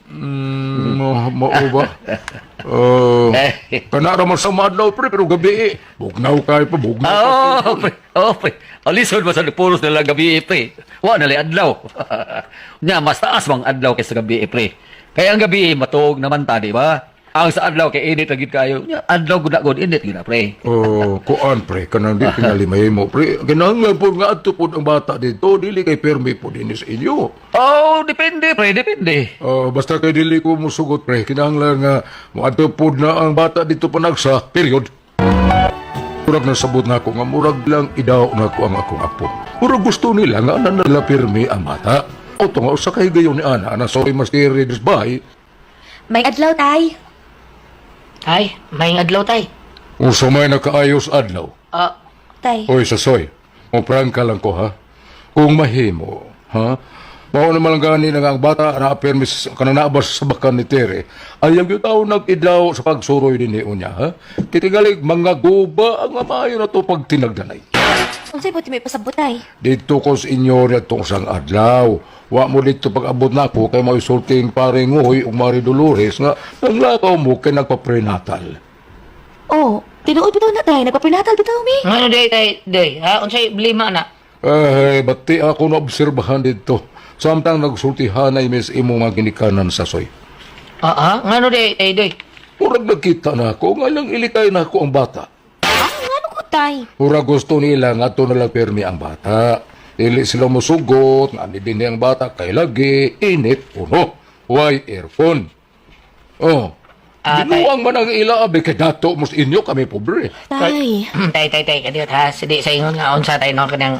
Mao ba? Kanara man sa madlaw pre, pero gabi bugnaw kay pa, bugnaw pa. Pre. Oh, pre. Alisod mo sa puros nila gabi, pre. Wa na adlaw. Nya, mas taas mang adlaw kaysa gabi, pre. Kaya ang gabi, matuog naman ta, di ba? Ang sa adlaw, kay init agad kayo. Nya, adlaw gud init gina, pre. Kuan pre, kanang di pinalimay mo pre. Kinahanglan po nga ato po ang bata dito, dili kay permi po din sa inyo. Oh, depende, pre, depende. Basta kay dili ko musugot pre, kinahanglan nga mo ato po na ang bata dito panagsa, period. Murag nasabot na ako nga murag lang idaw na ko ang akong apo. Murag gusto nila nga na nila permi ang bata. O nga usa kay gayon ni Ana, na sorry mas readers by. May adlaw, tay. Ay, may adlaw tay. Usa may nakaayos adlaw. Tay. Oy, sasoy. O prangka lang ko, ha? Kung mahimo, ha? Mao naman lang gani na nga ang bata na permis kanang naabas sa bakan ni Tere. Ayang yung tao nag-idlaw sa pagsuroy din ni Unya, ha? Kitigalig mga guba ang maayo na to pag tinagdanay. Unsay po may pasabot, tay? Dito ko sa inyo rin itong sang adlaw. Wa mo dito pag-abot na ako kay may sulting paring Ngoy o Mari Dolores nga naglakaw mo kay nagpa-prenatal. Oh, tinuod bitaw na, tay. Nagpa-prenatal bitaw, mi. Ano day, ha? Unsay blima na? Bati ako na obserbahan dito. Samtang nagsultihan ay mis imo mga ginikanan sa soy. Ngano day? Murag nagkita na ako, nga lang ilikay na ako ang bata. Ano ko, tay? Murag gusto nila nga ito nalang permi ang bata. Dili sila musugot, nga din ang bata kay lagi, init, uno, why earphone. Binuang man ang ilaabi kay dato mus inyo kami pobre. Tay. Tay, kadiyot ha. Sidi sa ingon nga unsa tay no kanang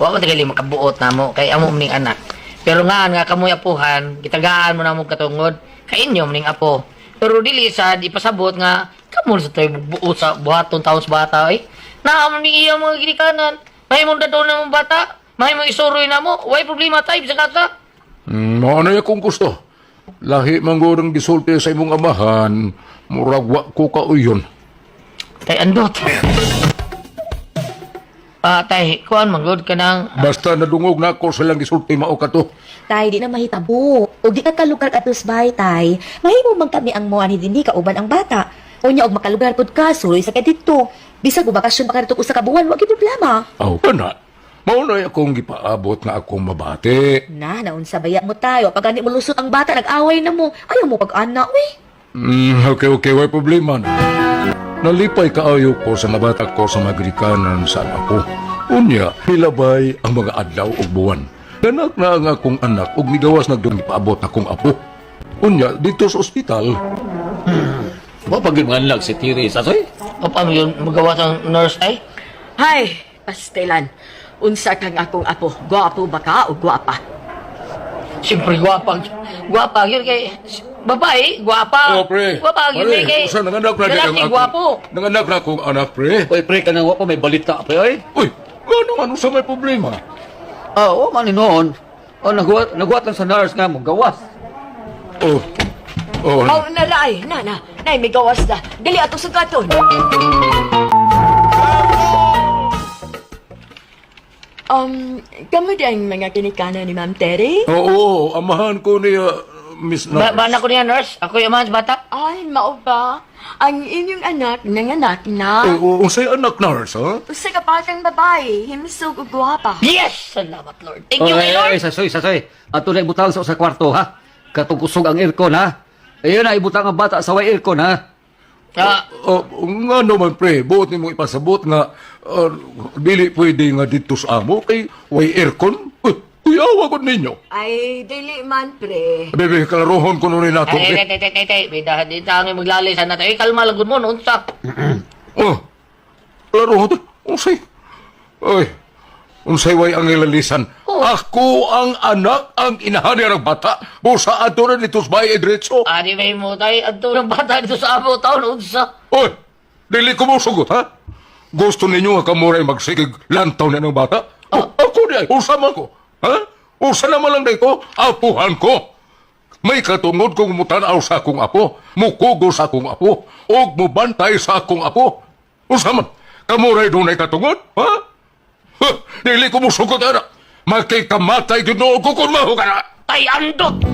wa mo tigali makabuot namo kay amo mning anak. Pero nga kamoy apuhan, gitagaan mo na mo katungod kay inyo mning apo. Pero dili sad ipasabot nga kamo sa tay buot sa buhaton taon sa bata ay. Naa man ning iya mga ginikanan. May mong dadon na mong bata. May mong isuroy na mo. Way problema tay bisag ata. Ano yung kung gusto? Lahi manggurang gisulti sa imong amahan, murag wa ko kauyon. Tay andot. Tay, kuan manggod ka nang Basta nadungog na ako sa lang gisulti mao ka to. Tay, di na mahitabo. O di ka kalugar atos bay, tay. Mahimo man kami ang mo ani dinhi kauban ang bata. O nya og makalugar pud ka, suloy sa kay dito. Bisag mo bakasyon pa ka dito usa ka buwan, wa gyud problema. Aw kana. Mao na akong gipaabot nga akong mabati. Naunsa baya mo tayo. Pag ani mo lusot ang bata, nag-away na mo. Ayaw mo pag-ana, we. Okay, way problema na. Nalipay kaayo ko sa nabata ko sa magrikanan sa anak ko. Unya, hilabay ang mga adlaw ug buwan. Ganak na ang akong anak ug migawas nagdung ipaabot akong apo. Unya, dito sa ospital. Wa pagimanglag si Tiri sa soy. O paano yun magawa ang nurse ay? Hay, pastelan. Unsa kang akong apo? Gwapo ba ka o gwapa? Siyempre gwapa yun kay babae, gwapa. Gwapa yun kay Usa nanganak na lalaki, gwapo. Nanganak na akong anak, pre. Oy, pre, ka nang wapa, may balita, pre, oy. Uy, gano'n ano sa may problema? Oo, maninoon. O, nagwat lang sa nurse nga mo, gawas. Oh, Oh, nalay, nay, may gawas na. Dili ato sugaton. Kamo din mga kinikanan ni Ma'am Terry? Oo, amahan ko niya, Miss Nurse. Bana ko niya, nurse. Ako yung mga bata. Ay, mao ba? Ang inyong anak nanganak na. Unsay anak, Nurse, ha? Usa ka batang babae, himsog ug gwapa. Yes! Salamat, Lord. Thank you, my Lord. Sasoy. Ato na ibutang sa kwarto, ha? Katukusog ang aircon, ha? Ayun na, ibutang ang bata sa way aircon, ha? Nga naman, pre, buot ni mo ipasabot nga dili pwede nga dito sa amo kay way aircon. Kuyawa ko ninyo. Ay, dili man, pre. Bebe, kalarohon ko nun nato. Ay, bidahan din tayo maglalisan natin. Ay, kalma lang mo, unsa. Kalarohon to. Unsay? Ay, unsay way ang ilalisan. Ako ang anak, ang inahani ng bata. Busa ato na dito sa bahay diretso. Adi may mo tayo, adto ng bata dito sa amo taon, unsa. Oy, dili ko mo sugot, ha? Gusto ninyo nga kamuray magsigig lantaw na ng bata? Ako di ay, usa man ko. Ha? Usa naman lang ko, apuhan ko. May katungod kung mutanaw sa akong apo, mukugo sa akong apo, o mubantay sa akong apo. Usa man, kamuray doon ay katungod, ha? Dili ko mo sugot, anak. Makikamatay ginoo ko kung maho ka na. Ay, andot!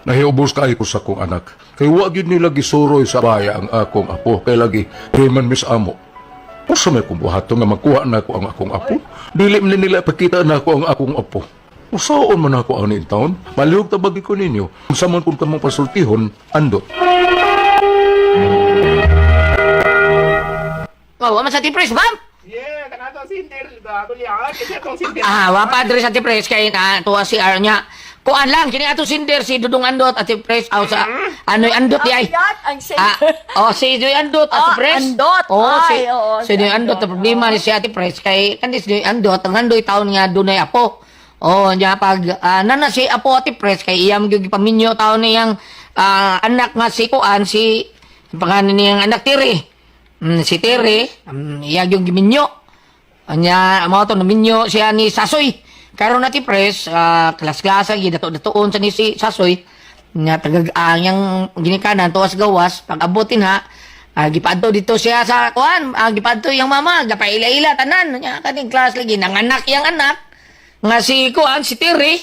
Nahiubos kayo ko sa akong anak. Kaya wag yun nila gisuroy sa baya ang akong apo. Kaya lagi, Raymond Miss Amo. Pusa may kumbuhato nga magkuha na ko ang akong apo. Dili man nila ipakita na ko ang akong apo. Usaon man ako ang taon. Malihog tabagi ko ninyo. Kung saman kung kamang pasultihon, andot. Wama sa tipres, ma'am? Yeah, kanato sinter ba? Kuliya, kasi atong sinter. Wapa diri sa tipres kay tuwa si Ar niya. Kuan lang, kini ato sinder si Dudong Andot at tipres aw sa ano'y Andot di ay. Ang singer. Si Joy Andot at tipres. Andot. Si Joy Andot ang problema ni si Ate Pres kay kandis Joy Andot ang andoy taon nga dunay apo. Nya pag nana si apo Ate Pres kay iyam gyud paminyo taon niyang anak nga si Kuan si pangalan niyang anak Tiri. Si Tere, iya yung giminyo. Anya, mga to, naminyo siya ni Sasoy. Karon na ti Pres, klas-klasa, dato-datoon sa ni si Sasoy. Nya, yung ginikanan, tuwas gawas, pag-abutin ha, gipadto dito siya sa kuan, gipadto yung mama, gapaila-ila, tanan. Nya, kaning klas lagi, nanganak yung anak. Nga si kuan, si Tere.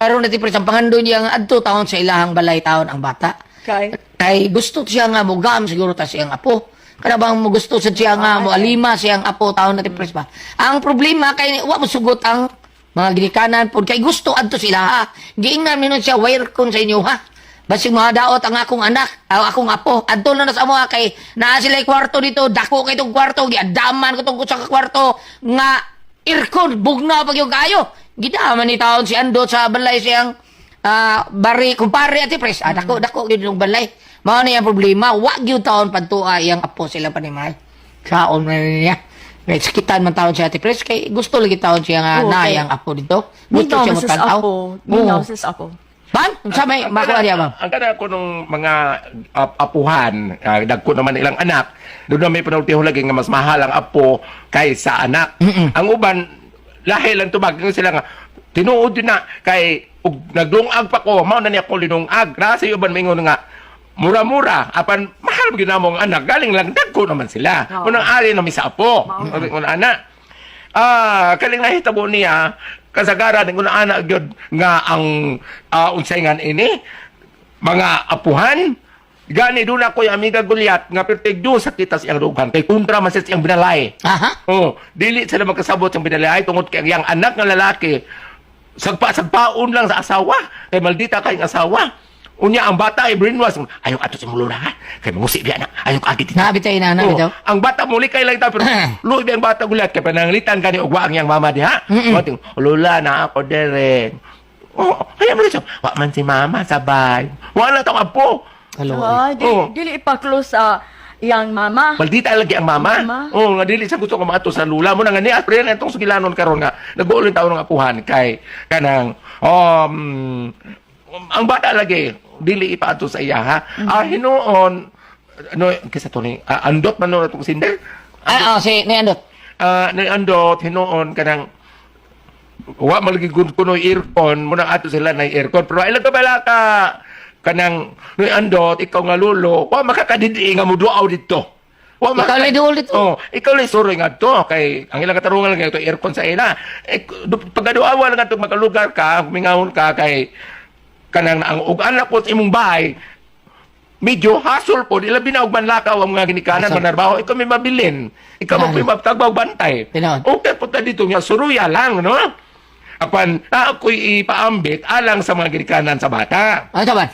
Karon na ti Pres, ang pangando niyang adto taon sa ilahang balay taon ang bata. Kay gusto siya nga mugam, siguro ta siyang apo. Kada bang mo gusto sa siya nga mo alima siyang apo taon na tipres ba. Ang problema kay wa mo sugot ang mga ginikanan pod kay gusto adto sila ha. Giingnan ninon siya wire kon sa inyo ha. Basig mga daot ang akong anak, akong apo. Adto na sa amo kay naa sila kwarto dito, dako kay tong kwarto, giadaman ko tong sa kwarto nga aircon bugnaw pag yung kayo. Gidaman ni taon si Andot sa balay siyang bari kumpare at tipres. Dako gid yung balay. Mao na yung problema, wag yung taon pagtua yung apo sila panimay. Kaon na niya. May sakitan man taon siya, Ate Pres, kay gusto lagi taon siya nga na yung apo dito. Gusto siya magtanaw. Minaw sa apo. Ma'am, unsa may makuha niya, ma'am? Ang kada ko nung mga apuhan, dagko naman ilang anak, doon na may panultiho lagi nga mas mahal ang apo kaysa anak. Ang uban, lahi lang tubag sila nga, tinuod yun na, kay naglungag pa ko, mao na niya ko linungag. Nasa uban mingon nga, mura-mura, apan mahal ginamong anak, galing lang dagko naman sila. Unang ari na misa apo, unang anak. Kaling nahitabo niya, kasagaran ng unang anak gyud nga ang unsayngan ini, mga apuhan, gani doon ako yung amiga Gulyat, nga pertig doon sa kita siyang rugan, kay kontra man siya siyang binalay. Dili sila magkasabot siyang binalay, tungod kay ang anak ng lalaki, sagpa-sagpaon lang sa asawa, kay maldita kayong asawa. Unya ang bata ay brainwash. Ayaw ato si mulo na ha. Kaya mangusip yan na. Ayaw kagit ito. Nabitaw na, nabitaw. Ang bata muli kay lang ito. Pero luwi ang bata Gulyat. Kaya pananglitan ka ni ugwa ang yang mama di ha. Mating, lula na ako dere. Ayaw mo na siya. Wak man si mama sabay. Wala tong apo. Dili ipa-close sa iyang mama. Maldita lagi ang mama. Nga dili sa gusto ko maato sa lula mo na nga ni. Pero yan itong sugilanon karon nga. Nag-uulin taon ng apuhan kay kanang ang bata lagi, dili ipaato sa iya, ha? Hinoon, kisa to ni, Andot man nun itong sinder? Si ni Andot. Ni Andot, hinoon, kanang, wa malagi kunoy aircon, muna ato sila na aircon, pero ilang kabala ka, kanang, ni Andot, ikaw nga lulo, wa makakadidi nga mo duaw dito. Ikaw lang duol dito. Ikaw lang suroy nga to, kay, ang ilang katarungan lang ito, aircon sa ila. Pagkaduawa lang ito, makalugar ka, mingahon ka, kay, kanang ang anak po sa imong bahay, medyo hassle po, ilabi na og manlakaw ang mga ginikanan, manarbaho, ikaw may mabilin. Ikaw may maptagbaw bantay. Okay po ta dito nga, suruya lang, no? apan ako'y ipaambit alang sa mga ginikanan sa bata. Ano ba?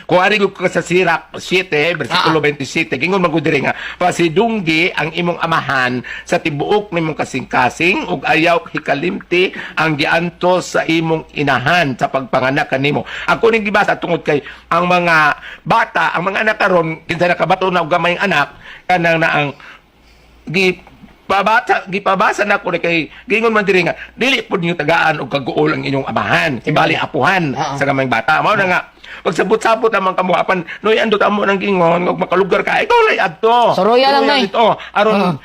Kung ari ko sa Sirach 7, versikulo 27, gingon magudiri nga, pasidunggi ang imong amahan sa tibuok nimong kasing-kasing ug ayaw hikalimti ang giantos sa imong inahan sa pagpanganak kanimo. Ako ning gibasa tungod kay ang mga bata, ang mga anak karon kinsa nakabato na og gamayng anak kanang na ang gipabasa na ko na kay gingon man diri nga dili pud niyo tagaan og kaguol ang inyong amahan ibali apuhan sa gamayng bata mao na nga pagsabot-sabot naman kamo apan noy andot amo nang gingon og makalugar ka ikaw lay adto Suruya lang, Noy. dito aron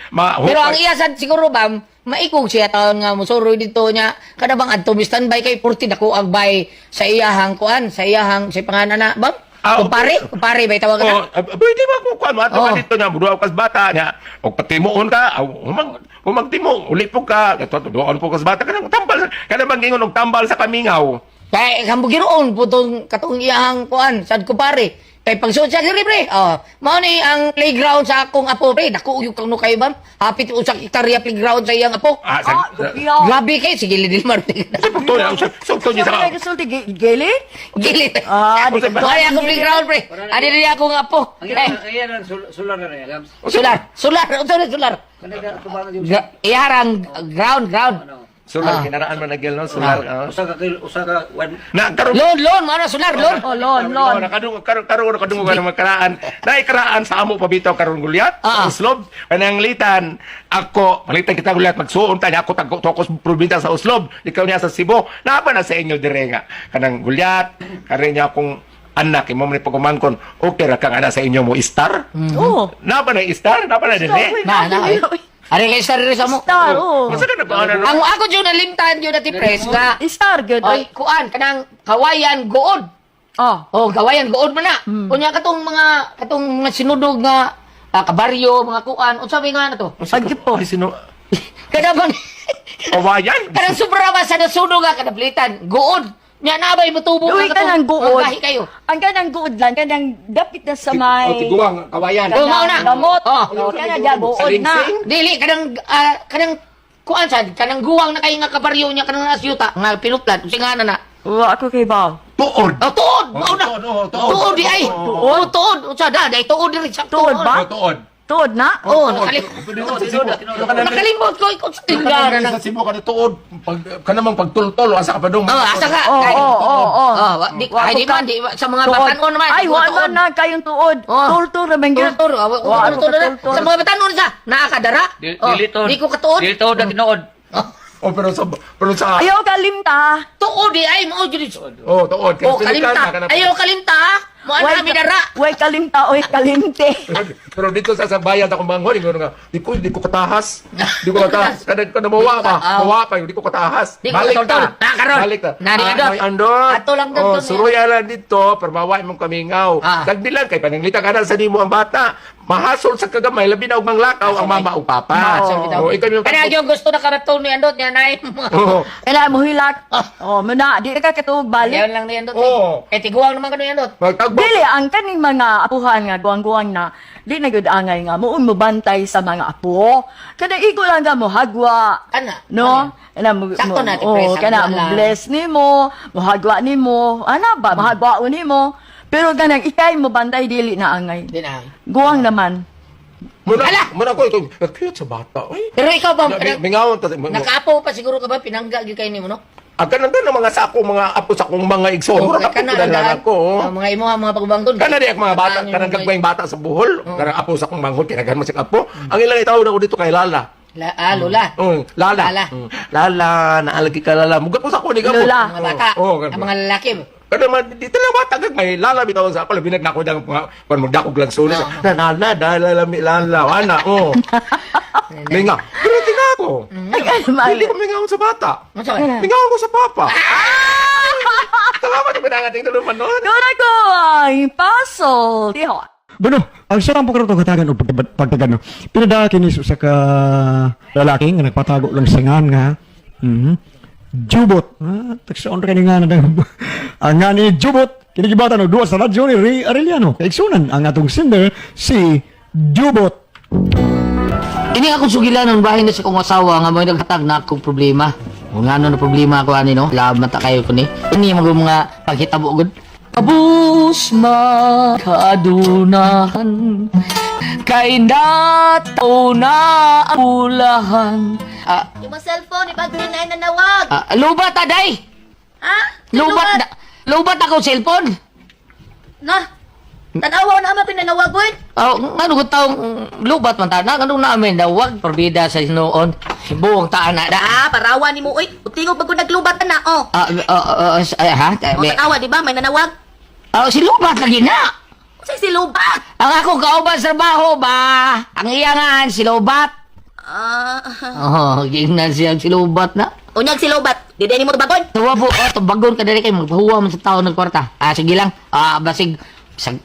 Pero ang iya sad siguro ba, maikog siya taon nga musuroy dito niya kada bang adto standby kay 40 dako ang bay sa iyahang kuan, sa iyahang si pangalan na bang? Kumpare ba tawag na? Pwede ba kung kuan mo ato ka dito na budaw kas bata niya og patimuon ka kung magtimo uli po ka doon po kas bata kanang tambal kada bang gingon og tambal sa kamingaw. Kay kambugiroon putong katong iyahang kuan sad kumpare. Kay pagsuot siya diri pre. Mao ni ang playground sa akong apo pre. Dako yung kano kayo bam. Hapit usak hektarya playground sa iyang apo. Grabe kay sige lidil marte. So niya sa Gusto gili? Gili. Kaya akong playground pre. Adi diri akong apo. Ayan ang sular na rin. Solar. Solar. Iharang ground. Sular kinaraan man nagel no sular. Usa ka Na karon Loan, mana solar, loan. Lon. Kadung ka magkaraan. Dai karaan sa amo pabitaw karon Gulyat. Sa Uslob kanang litan ako palitan kita Gulyat magsuon ta niya ako tokos probinsya sa Uslob. Ikaw niya sa Cebu. Napa na sa inyo dire nga kanang Gulyat kare niya akong anak imo man pagumangkon okay ra kang ana sa inyo mo star? Oo. Napa na star? Napa na dire? Na. Ari kay star rin sa mo. Star, oo. Masa ka nagpaanan? Ang ako dyan nalimtan dyan dati press nga. Star, good. Oy, kuan kanang kawayan good. Oh, kawayan good man na. Kunya katong mga sinudog nga kabaryo, mga kuan. Unsa may nga na to? Pagi po. Kada bang Kawayan. kanang sobra ba sa nasunog nga kadaplitan. Good. Nya nabay motubo Uy, kanang guod. Gahi kayo. Ang kanang guod lang, kanang dapit na sa may... Tiguang kawayan. Mao na. Damot. Oh. Kanang gabuod na. Dili kanang kuan sad kanang guwang na kay nga kabaryo nya kanang asyuta nga pinutlan singana na. Wa ako kay Bao. Tuod. Tuod. Mao na. Tuod di ay. Tuod. Unsa da day tuod diri sa Tuod ba? Tuod. Tuod na? Nakalimot ko ikot sa tinggaran Sa Cebu ka na tuod. Ka namang pagtultol asa ka pa dong. asa ka. Di man sa mga batanon naman. Ay, wala na kayong tuod. Tultur naman yun. Tur. Sa mga batanon sa nakakadara. Di ko katuod. Dili to na tinuod. Pero sa Ayaw kalimta. Tuod di ay mao jud. tuod. Kalimta. Ayaw kalimta. Mo ana mi dara. Way kalimta, oy kalimte. Pero dito sa bayan akong bangon, ingon nga, di ko katahas. Di ko katahas. Kada mawa pa, di ko katahas. Di ko katultol. Karon. Balik ta. Nari andon. Ato lang doon. Suruya lang dito, permawa imong kamingaw. Dagdilan kay pananglita ka na sa nimo ang bata. Mahasol sa kagamay, labi na og manglakaw ang mama ug papa. Ikaw yung Kaya yung gusto na karaton ni andot niya nay. Kailangan mo hilak. Muna, di ka katuog balik. Yan lang ni andot. Kay tiguang naman kanu andot. Dili, ang kaning mga apuhan nga, guwang-guwang na, di na gud angay nga, muun mo bantay sa mga apo. Kada iko lang nga mo hagwa. Kana. No? Kana mo, Sakto natin, pre, kana hagwa mo lang. bless nimo, mo hagwa nimo. Ana ba, mahagwa nimo. Pero ganang ikay mo bantay dili na angay. Di na. Guwang naman. Muna ko ito, cute sa bata. Pero ikaw ba, Mingaw ta. nakaapo pa siguro ka ba, pinangga gyud kay nimo no? Ang kanang mga sako, mga apo sa kong mga igsoon. Mura ka Kana lang ako. mga imo mga pagbangton. Kana di mga bata, kanang gagway bata sa buhol. Kanang apo sa kong manghod, kinagan mo si apo. Ang ilang itawag ako dito kay Lala. Lula. Lala. Lala, naalagi ka Lala. Mugat mo sa kunig ako. Lula. Mga bata. Ang mga lalaki. Kada man dito lang bata may Lala bitaw sa ako binag nako dang pan magdakog lang suno. Lala, Lala, ana. Minga. Pero tingnan ako. Hindi ko mingaw sa bata. Mingaw ko sa papa. Salamat yung pinangating naman nun. Kuna ko ay paso. Tiho. Bueno, ang sarang po karoon katagan o pagtagan. Pinadaki ni sa ka lalaki nga nagpatago lang singan nga. Jubot. Taksaon rin nga na ang nga ni Jubot. Kinigibatan o duwa sa radyo ni Ray Arellano. Kaigsunan ang atong sender si Jubot. Ini akong sugilan ng bahay na sa kong asawa nga may naghatag na akong problema. Kung ano na problema ako ani no, laban ta kayo ko ni. Ini mga paghitabo gud. Abus makadunahan kay nataw na ang ulahan. Yung mga cellphone, ibagin na nanawag. Lubat aday. Ha? Lubat ako cellphone. Na? Tanawaw na naman pinanawag ko eh. Ano ko taong lubat man tanan, ano namin daw wag porbida sa hinoon. Buong taan na. Parawan ni mo, oy. Tingog pag naglubat na, oh. Tanawa, di ba? May nanawag. Si lubat lagi na. Kasi si lubat. Ang akong kauban sa trabaho ba? Ang iyangan si lubat. Gingnan siya si lubat na. Unyag si lubat. Di ni mo tubagon. Tuwa po, tubagon ka dali kay magpahuwa man sa tao ng kwarta. Sige lang. Basig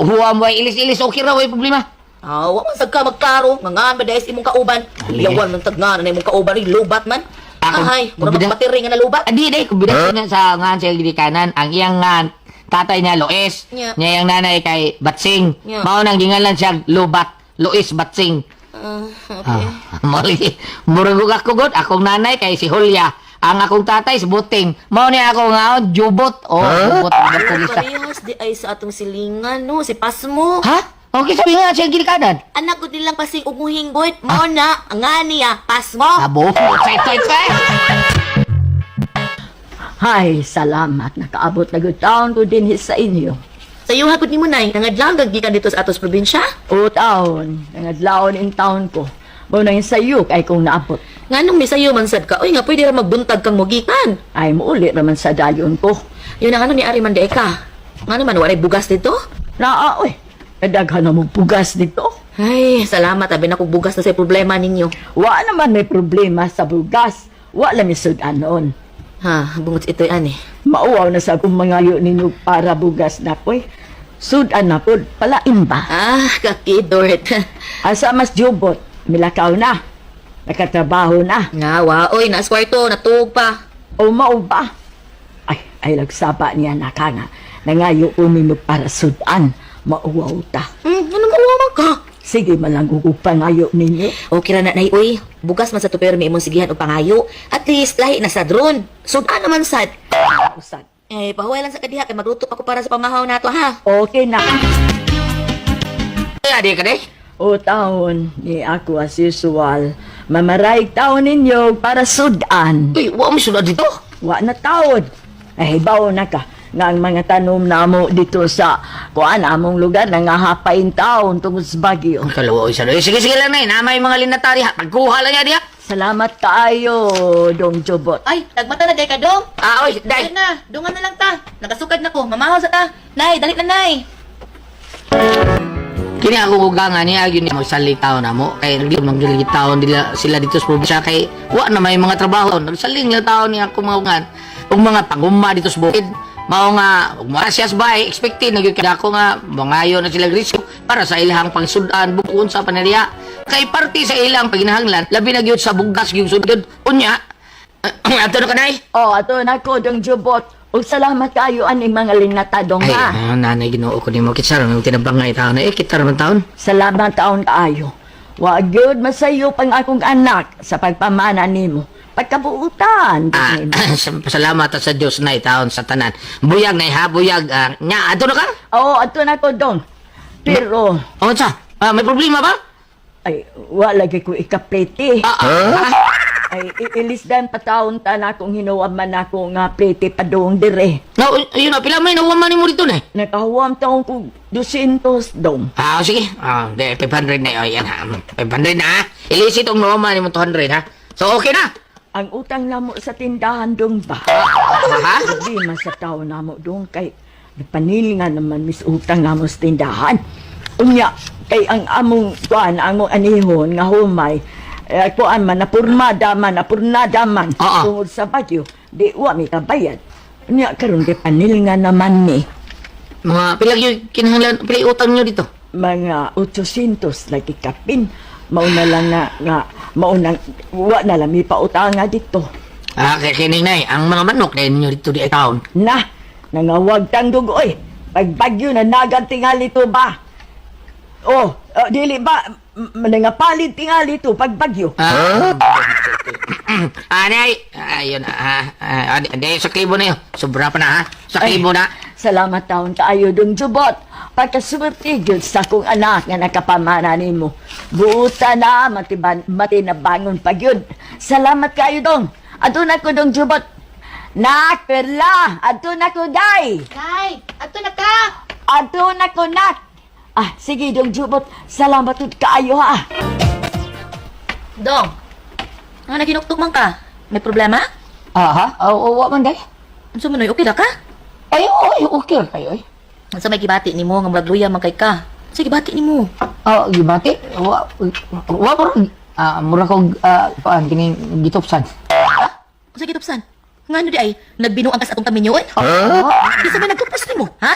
huwa mo ay ilis-ilis okay ra way problema. Wa man sad ka magklaro. Ngangan ba dahil imong kauban? Yawan man tagnan na imong kauban ni lubat man. Ay, mura magpatiri nga na lubat. Di kombinasyon sa ngan siya gidikanan. Ang iyang ngan tatay niya Lois. Yeah. Niya yung nanay kay Batsing. Yeah. Mao nang gingalan siya Lubat. Lois Batsing. Okay. Mali. Murugog ako god. Akong nanay kay si Julia. Ang akong tatay si Buting. Mao ni ako nga Jubot. Jubot. Parehas di ay sa atong silingan, no? Si Pasmo. Ha? Okay, sabi nga siya gilikanan. Anak ko nilang pasing umuhing goit. Mao na, nga niya, Pasmo. Abo. Ito. Hay, salamat. Nakaabot na good taon ko din sa inyo. Sa iyo hapon ni mo, Nay. Nangadlang gaggikan dito sa atos probinsya. O taon, nangadlaon in taon ko. Mao na yung sayo kay kong naabot. Nga nung may sayo man sad ka, oy nga pwede ra magbuntag kang mugikan. Ay, muuli naman sa dayon ko. Yun ang ano ni Ari Mandeka. Nga naman, walay bugas dito? Naa, oy. Nadaghan na mong bugas dito. Ay, salamat. Abi na kong bugas na sa problema ninyo. Wa naman may problema sa bugas. Wa lang isudan noon. Ha, bungot ito'y ani. Mauwaw na sa akong mga yun ninyo para bugas na ko'y. Sudan na po, palain ba? Kakidort. Asa mas jubot, milakaw na. Nakatrabaho na. Nga, oy, naas kwarto, natug pa. O mao ba? Ay lagsaba niya na ka nga. Nangayo ko nimo para sudan. Mauwaw ta. Ano mauwaw ka? Sige, malangugog pangayo ninyo. Okay ra na, Nay, uy. Bugas man sa tupero may imong sigihan o pangayo. At least, lahi na sa drone. Sudan naman sad. Usad. Pahuway lang sa kadiha, kay magluto ako para sa pamahaw nato, ha? Okay na. Adi ka day? O taon, ni ako as usual. Mamaray taon ninyo para sudan. Uy, wa mo sunod dito? Wa na taon. Ay, bawo na ka. Nga ang mga tanom na mo dito sa kuan among lugar na nga hapain taon tungkol sa bagyo. Kalawa, isa doon. Sige lang na namay mga linatari ha. Pagkuha lang yan diha. Salamat kaayo, Dong Jobot. Ay, nagmata na day ka, Dong. Oy, day. Dali na, dungan na lang ta. Nakasukad na ko, mamahaw sa ta. Nay, dalit na, Nay. Kini ako ugangan niya yun mo salitaw na mo kay nagligit taon nila sila dito sa probinsya kay wa na may mga trabaho nagsaling lang taon niya ako mga ugan ug mga panguma dito sa bukid mao nga ug mga siyas bay expected nagkada ko nga mangayo na sila risiko para sa ilahang pangsudan bukon sa paneriya kay party sa ilang paginahanglan labi na gyud sa bugas gyud sudod unya ato na kanay Ato na ko, Dong Jobot. Ug salamat kayo aning mga linatadong ay ha. nanay Ginoo ko nimo kitsara nang tinabangay taon na kitar man taon Salamat taon kaayo. Wa gyud masayo pang akong anak sa pagpamana nimo. Pagkabuutan. Pasalamat sa Dios na taon sa tanan buyag na ha buyag nya ato na ka Ato na ko, Dong. Pero sa may problema ba ay wa lagi ko ikaprete. Ay ilisdan pa taon ta na kung hinuwam man ako nga prete pa doong dire. No, ayun na, pila may nawaman mo dito na eh. Nakahuwam taon ko 200 dong. Sige. 500 na yun. 500 na ha. Ilisit ang nawaman mo 200 ha. So, okay na. Ang utang namo sa tindahan dong ba? Ha? Hindi man sa tao namo dong kay panilingan naman mis utang namo sa tindahan. Unya, kay ang among kuan, among anihon nga humay, kuan man, napurnada man, tungod sa bagyo, di wa mi kabayad. Unya, karon kay panilingan naman ni. Mga pilag yung kinahanglan, pilag utang nyo dito? Mga 800 lagi kapin. Mauna lang nga maunang, wa na lang mi pautang nga dito. Kaya kining na ang mga manok na ninyo dito di town. Nangawag tang dugoy. Pag bagyo na nagan tingali to ba? Dili ba, nangapalit tingali to pag bagyo. Anay, ayun, hindi, sa klibo na yun. Sobra pa na, ha? Sa klibo na. Salamat taon kaayo dong jubot. Pagkaswerte gyud sa kong anak nga nakapamana nimo. Buuta na matinabangon pa gyud. Salamat kaayo dong. Adto na ko dong jubot. Nak, perla, adto na ko day. Nay, ato na ka. Adto na ko nak. Ah, sige dong jubot. Salamat ud kaayo ha. Dong, nga naginuktok man ka. May problema? Aha, wa man day. Ano sa manoy, okay na ka? Ay, okay kayo, ay. Ano sa may gibati ni mo, nga muragluya man kay ka. Sige, bati ni mo. Gibati? Wa mo rin. Mura kong, kining gitopsan. Ano sa gitupsan? Nga ano di ay, nagbinuang ka sa atong taminyoon? Di sa may nagtupos ni mo, ha?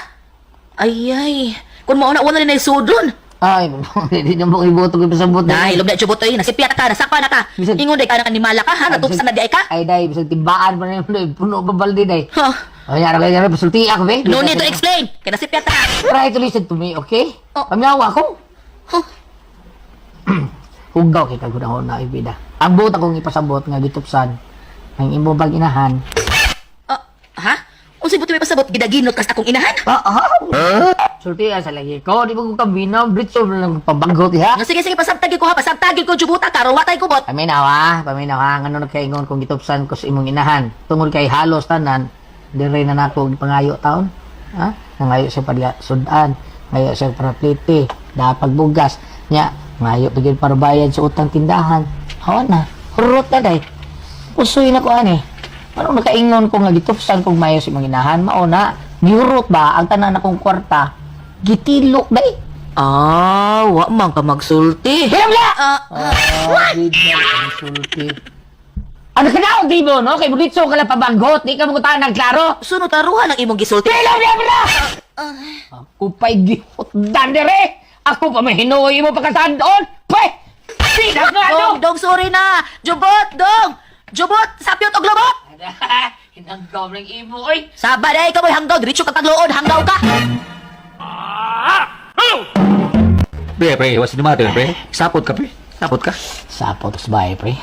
Ay, kung mauna-una rin na isudron. Ay, hindi na mo iboto ko pasabot. Dahil, log na itsubot to nasipya na ka, nasakpa na ka. Bisan- Ingon day ka na kanimala ka, ha? Natupsan na di ay ka? Ay, day, bisag timbaan pa na yun, puno pa baldi, day. Huh? Ay, yara kayo, pasulti ako, be. No need to explain. Kaya nasipya ka. Try to listen to me, okay? Oh. Pamyawa ko. Huh? Hugaw kay kagunahon na ibida. Ang buta kong ipasabot nga gitupsan, ang imo bag inahan. Ha? Kung si buti may pasabot, gidaginot kas akong inahan? Sulti sa lagi ko, di ba kong kabina, britso lang pabagot, ha? No, sige, pasabtagin ko ha, pasabtagin ko, jubuta, karon watay ko bot. Paminawa, ngano nagkaingon kong gitupsan ko sa imong inahan. Tungod kay halos tanan, dire na nato og pangayo taon. Ha? Nangayo siya para sudan, ngayo siya para plite, dapat bugas. Nya, ngayo pagid para bayad sa utang tindahan. Hawa na, hurot na day. Pusoy na ko ani. Parang nakaingon ko nga gitupsan kong mayo si imong inahan, mauna, gihurot ba ang tanan akong kwarta? Gitilok day. Wa man ka magsulti. Bigla! Sulti. Ano ka na, di mo, no? Kay Buritso ka lang pabanggot, di ka mga nagklaro. Sunod taruhan ang imong gisulti. Bigla! Ako pa'y gihotdan dire. Ako pa may hinuoy mo pagkasaan doon. Pweh! Sinas na ano? Dong, sorry na. Jubot, dong. Jubot, sapyot og lubot. Hinanggaw ng imo, oy. Sabad ay ka mo'y hanggaw, diretso ka tagloon, hanggaw ka. Pre, what's the matter, pre? Sapot ka, pre. Sapot ka. Sapot sa bahay, pre.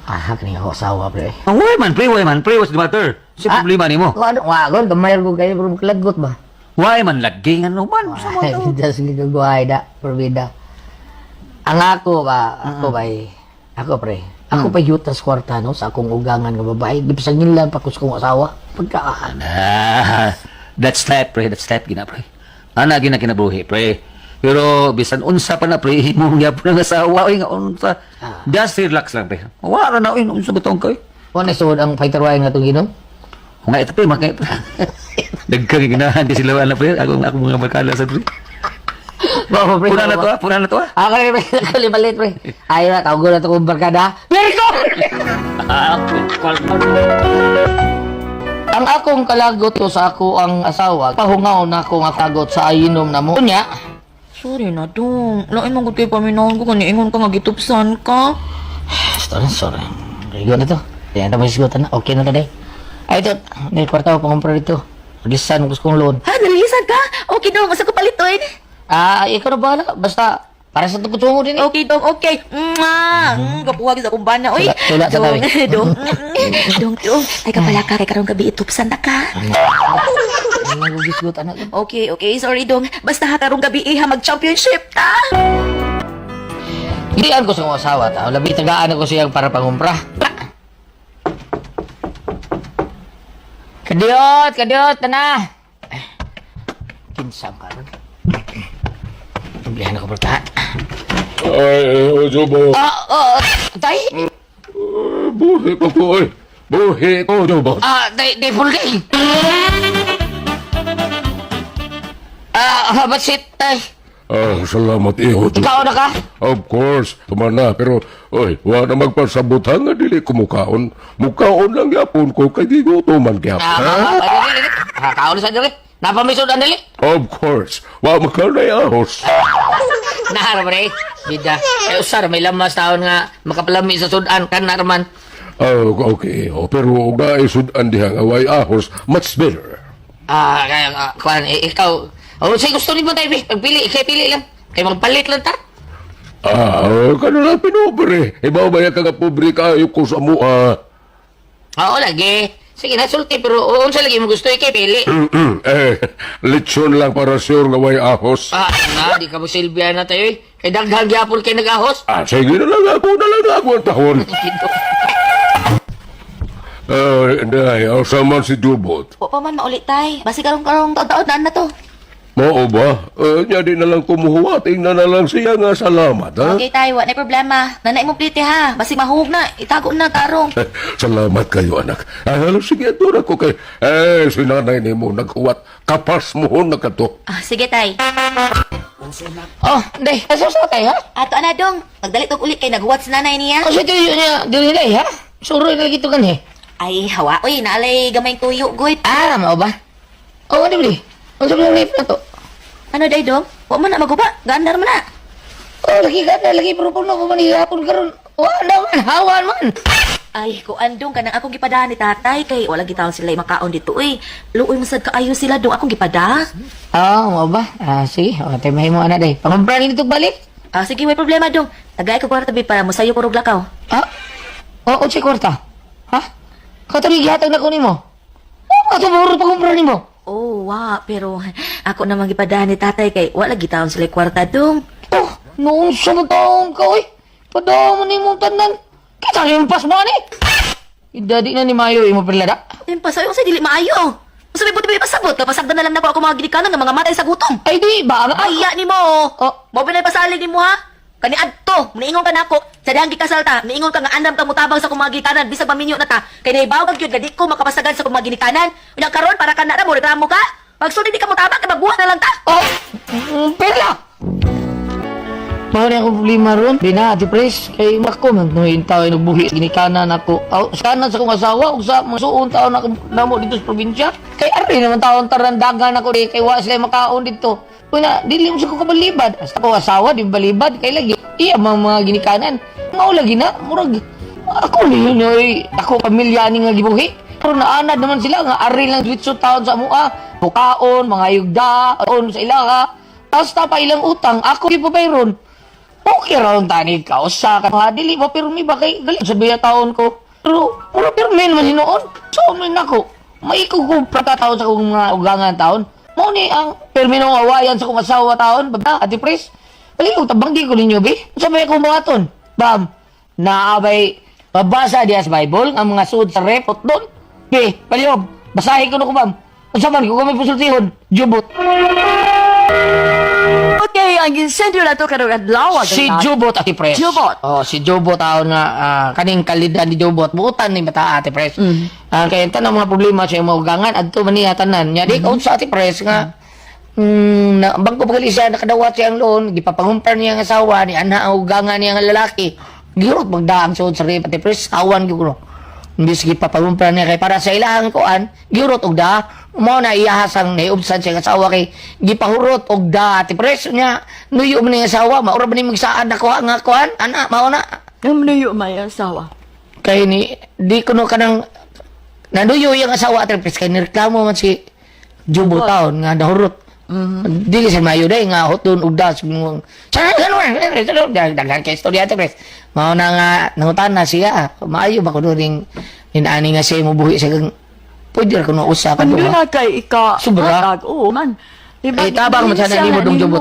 Kani ako asawa, pre. Why man, pre, what's the matter? Si problema ni mo. Ano, wagon, kamay ko kayo, pero kalagot ba? Why man, laging ano man. Sa mo to. Just gagawahay da, perbida. Ang ako pre. Ako pa yutas kwarta, no, sa akong ugangan nga babae. Gipasangin lang pa ko sa kong asawa. Pagkaan. That's that, pre. Gina, pre. Ana, gina kinabuhi, pre. Pero, bisan unsa pa na, pre, mong yapon ng asawa, nga unsa. Just relax lang, pre. Wala na, unsa ba tong kayo? Ano suod ang fighter-way nga itong inom? Nga ito, pre, makay, pre. Nagkang ginahan, di sila wala, pre. Ako mga magkala sa, pre. Puna na to, ah. Ako rin, pre. Kalimalit, pre. Ayaw na, tawag na ito kong barkada. Very good! Ang akong kalagot ko sa ako ang asawa, pahungaw na akong atagot sa ayinom na mo. Kunya, Sorry na, dong. Lain mong kay paminahon ko, kaniingon ka nga gitupsan ka. sorry. Rigo na to. Yan na masigutan na. Okay na to, day. Ay, ito. May kwarta ko pangumpra dito. Lisan ko kong loan. Ha, nalilisan ka? Okay, dong. Masa ko palitoin? Ikaw na bahala. Basta, para sa tukutungo din eh. Okay, dong. Okay. Kapuwag sa akong bana. Uy, Tula sa tabi. Dong. Ay, kapala ka. Kay karong gabi itupsan na ka. Ay, nagugisgutan na. Okay. Sorry, dong. Basta ha, karong gabi iha mag-championship ta. Hilian ko sa mga asawa, ta. Labi tagaan ko siyang para pangumpra. Kadiot, tana. Kinsam ka ron. Pagbihan ako, berta. Ay, Jubot. Tay? Buhi ko po, oy. Buhi ko, Jubot. Day full day. Basit, tay. Salamat, iho, Jubot. Ikaw na ka? Of course, tuman na. Pero, oy, wala na magpasabutan nga dili ko mukaon. Mukaon lang yapon ko, kay di gutuman kaya. Kaon sa dili. Napamisod ang dili. Of course, wa makalay ahos. Nahara pre. Bida. Usar, may lamas taon nga makapalami sa sudan kan narman. Okay, pero kung naisudan diha nga way ahos, much better. Kuan, ikaw. Sige, gusto ni mo tayo, pagpili. Kaya pili lang. Kaya magpalit lang ta. Kanila pinobre. Ibaw ba ka nga pobre kayo ko sa mua? Oo, lagi. Sige na, sulti, pero unsa lagi mo gusto, ikay pili. Lechon lang para sure nga way ahos. Na, di ka mo silbihan na tayo eh. Kay daghang gyapon kay nag-ahos. Sige na lang ako ang tahon. Day, saman si Jubot. Po pa man maulit tay. Basi karong taon-taon na to. Mao ba? Nya di na lang kumuhuwating na lang siya nga salamat, ha? Okay tay, wa na problema. Nanay mo plite ha. Basi mahug na. Itago na karong. Salamat kayo, anak. Sige, atura ko kay... si nanay ni mo naghuwat. Kapas mo na ka to. Sige tay. Oh, day, kasusa tayo, ha? Ato na dong. Magdalit og ulit kay naghuwat sa nanay niya. Kasi tuyo niya, dili day, ha? Suroy na lagi ito gan, eh. Ay, hawa. Uy, naalay gamay tuyo, goy. Mao ba? Oh, di ba? Ang sabi ng life na to. Ano day dong? Wa man na maguba. Gandar man na. Oh, lagi ka na, lagi pero na ko manihapon karon. Wala man, hawan man. Ay, kuandong ka nang akong gipada ni tatay kay wala gitaon sila makaon dito eh. Luoy masad kaayo sila dong akong gipada. Mao ba? Sige, temay mo ana day. Pangumpra ni dito balik. Sige, may problema dong. Tagay ko kwarta bi para mosayo ko rog lakaw. Oo, si kwarta. Ha? Katong gihatag na ko nimo. Katong pangumpra nimo. Oh, pero ako namang gipada ni tatay kay wala gitaon sila kwarta dong. Noon sa taong ka, oy. Padaw mo ni mong tanan. Kita yung pas mo ni. Idadi na ni Mayo, imo pilada. Yung pasayo sa dili maayo. Sabi mo tabi pasabot, kapasagdan na lang na ako mga ginikanan ng mga matay sa gutom. Ay di, ba ang Iya ni mo. Mo pinay pasalig ni mo ha. Kani adto, niingon ka nako. Sa dihang gikasalta, niingon ka nga andam ka mutabang sa kummga ginikanan bisag paminyo na ta. Kay naibawag gyud gadi ko makapasagan sa kummga ginikanan. Unya karon para ka na mo reklamo ka. Pag sudi di ka mutabang kay magbuhat na lang ta. Pera! Mao ni akong problema ron. Di na, Ate Pres. Kay mako, magnuhin tao ay nagbuhi. Ginikanan ako. Sana sa kong asawa, o sa masuon tao na namo dito sa probinsya. Kay ari naman taon tarandagan ako di. Kay wa sila makaon dito. Una, dili mo sa kong kabalibad. Sa kong asawa, di balibad. Kay lagi, iya mga ginikanan. Mao lagi na, murag. Ako niyoy, ako pamilya ni nga gibuhi. Pero naanad naman sila nga ari lang dwitso taon sa mua. Bukaon, mga yugda, on sa ilaha. Tapos pa ilang utang, ako ipabayron. Okay raw tani ka, usa ka nga, dili ba pirmi ba kay galing sa biya taon ko. Pero, mura pirmi naman hinoon. So, min ako, may ikukumpra ka taon sa kong mga ugangan taon. Mo ni ang pirmi nung awayan sa kong asawa taon, baba, Ate Pres. Bali ko, tabanggi ko ninyo, be. Sabi ko mga ton, bam, naabay, mabasa diya sa Bible, ang mga suod sa repot doon. Be, paliob, basahin ko na ko, bam. Usaman ko kami pusultihon, Jubot. Okay, ang insendo na to karong adlaw. Si Jubot, Ate Pres. Jubot. Si Jubot taon nga kaning kalidad ni Jubot buutan ni bata Ate Pres. Kaya tanang mga problema sa mga ugangan adto man niya tanan. Nya di kaun sa Ate Pres nga na bangko pagali siya nakadawat siya ang loan, gipapangumpar niya ang asawa ni ana ang ugangan niya nga lalaki. Girot magdaang suod sa Ate Pres, awan gyud ko. Imbis gipapangumpar niya kay para sa ilahang kuan, girot og da. Mo na iyahasang naiubsan siya ng asawa kay gipahurot og da Ate Pres niya nuyo man ang asawa maura ba ni magsaad na kuha nga kuan ana mao na Ang nuyo may asawa. kay ni di kuno kanang nanuyo yung asawa Ate Pres kay nireklamo man si Jubo taon nga nahurot dili sa mayo day nga hotdon og da daghan kay istorya Ate Pres mao na nga nangutan na siya maayo ba kuno ring inani nga siya mubuhi sa pwede ko na usa ka Ang doon, na kay ika. Sobra? Oo, man. Tabang mo sana ni mo dong Jubot.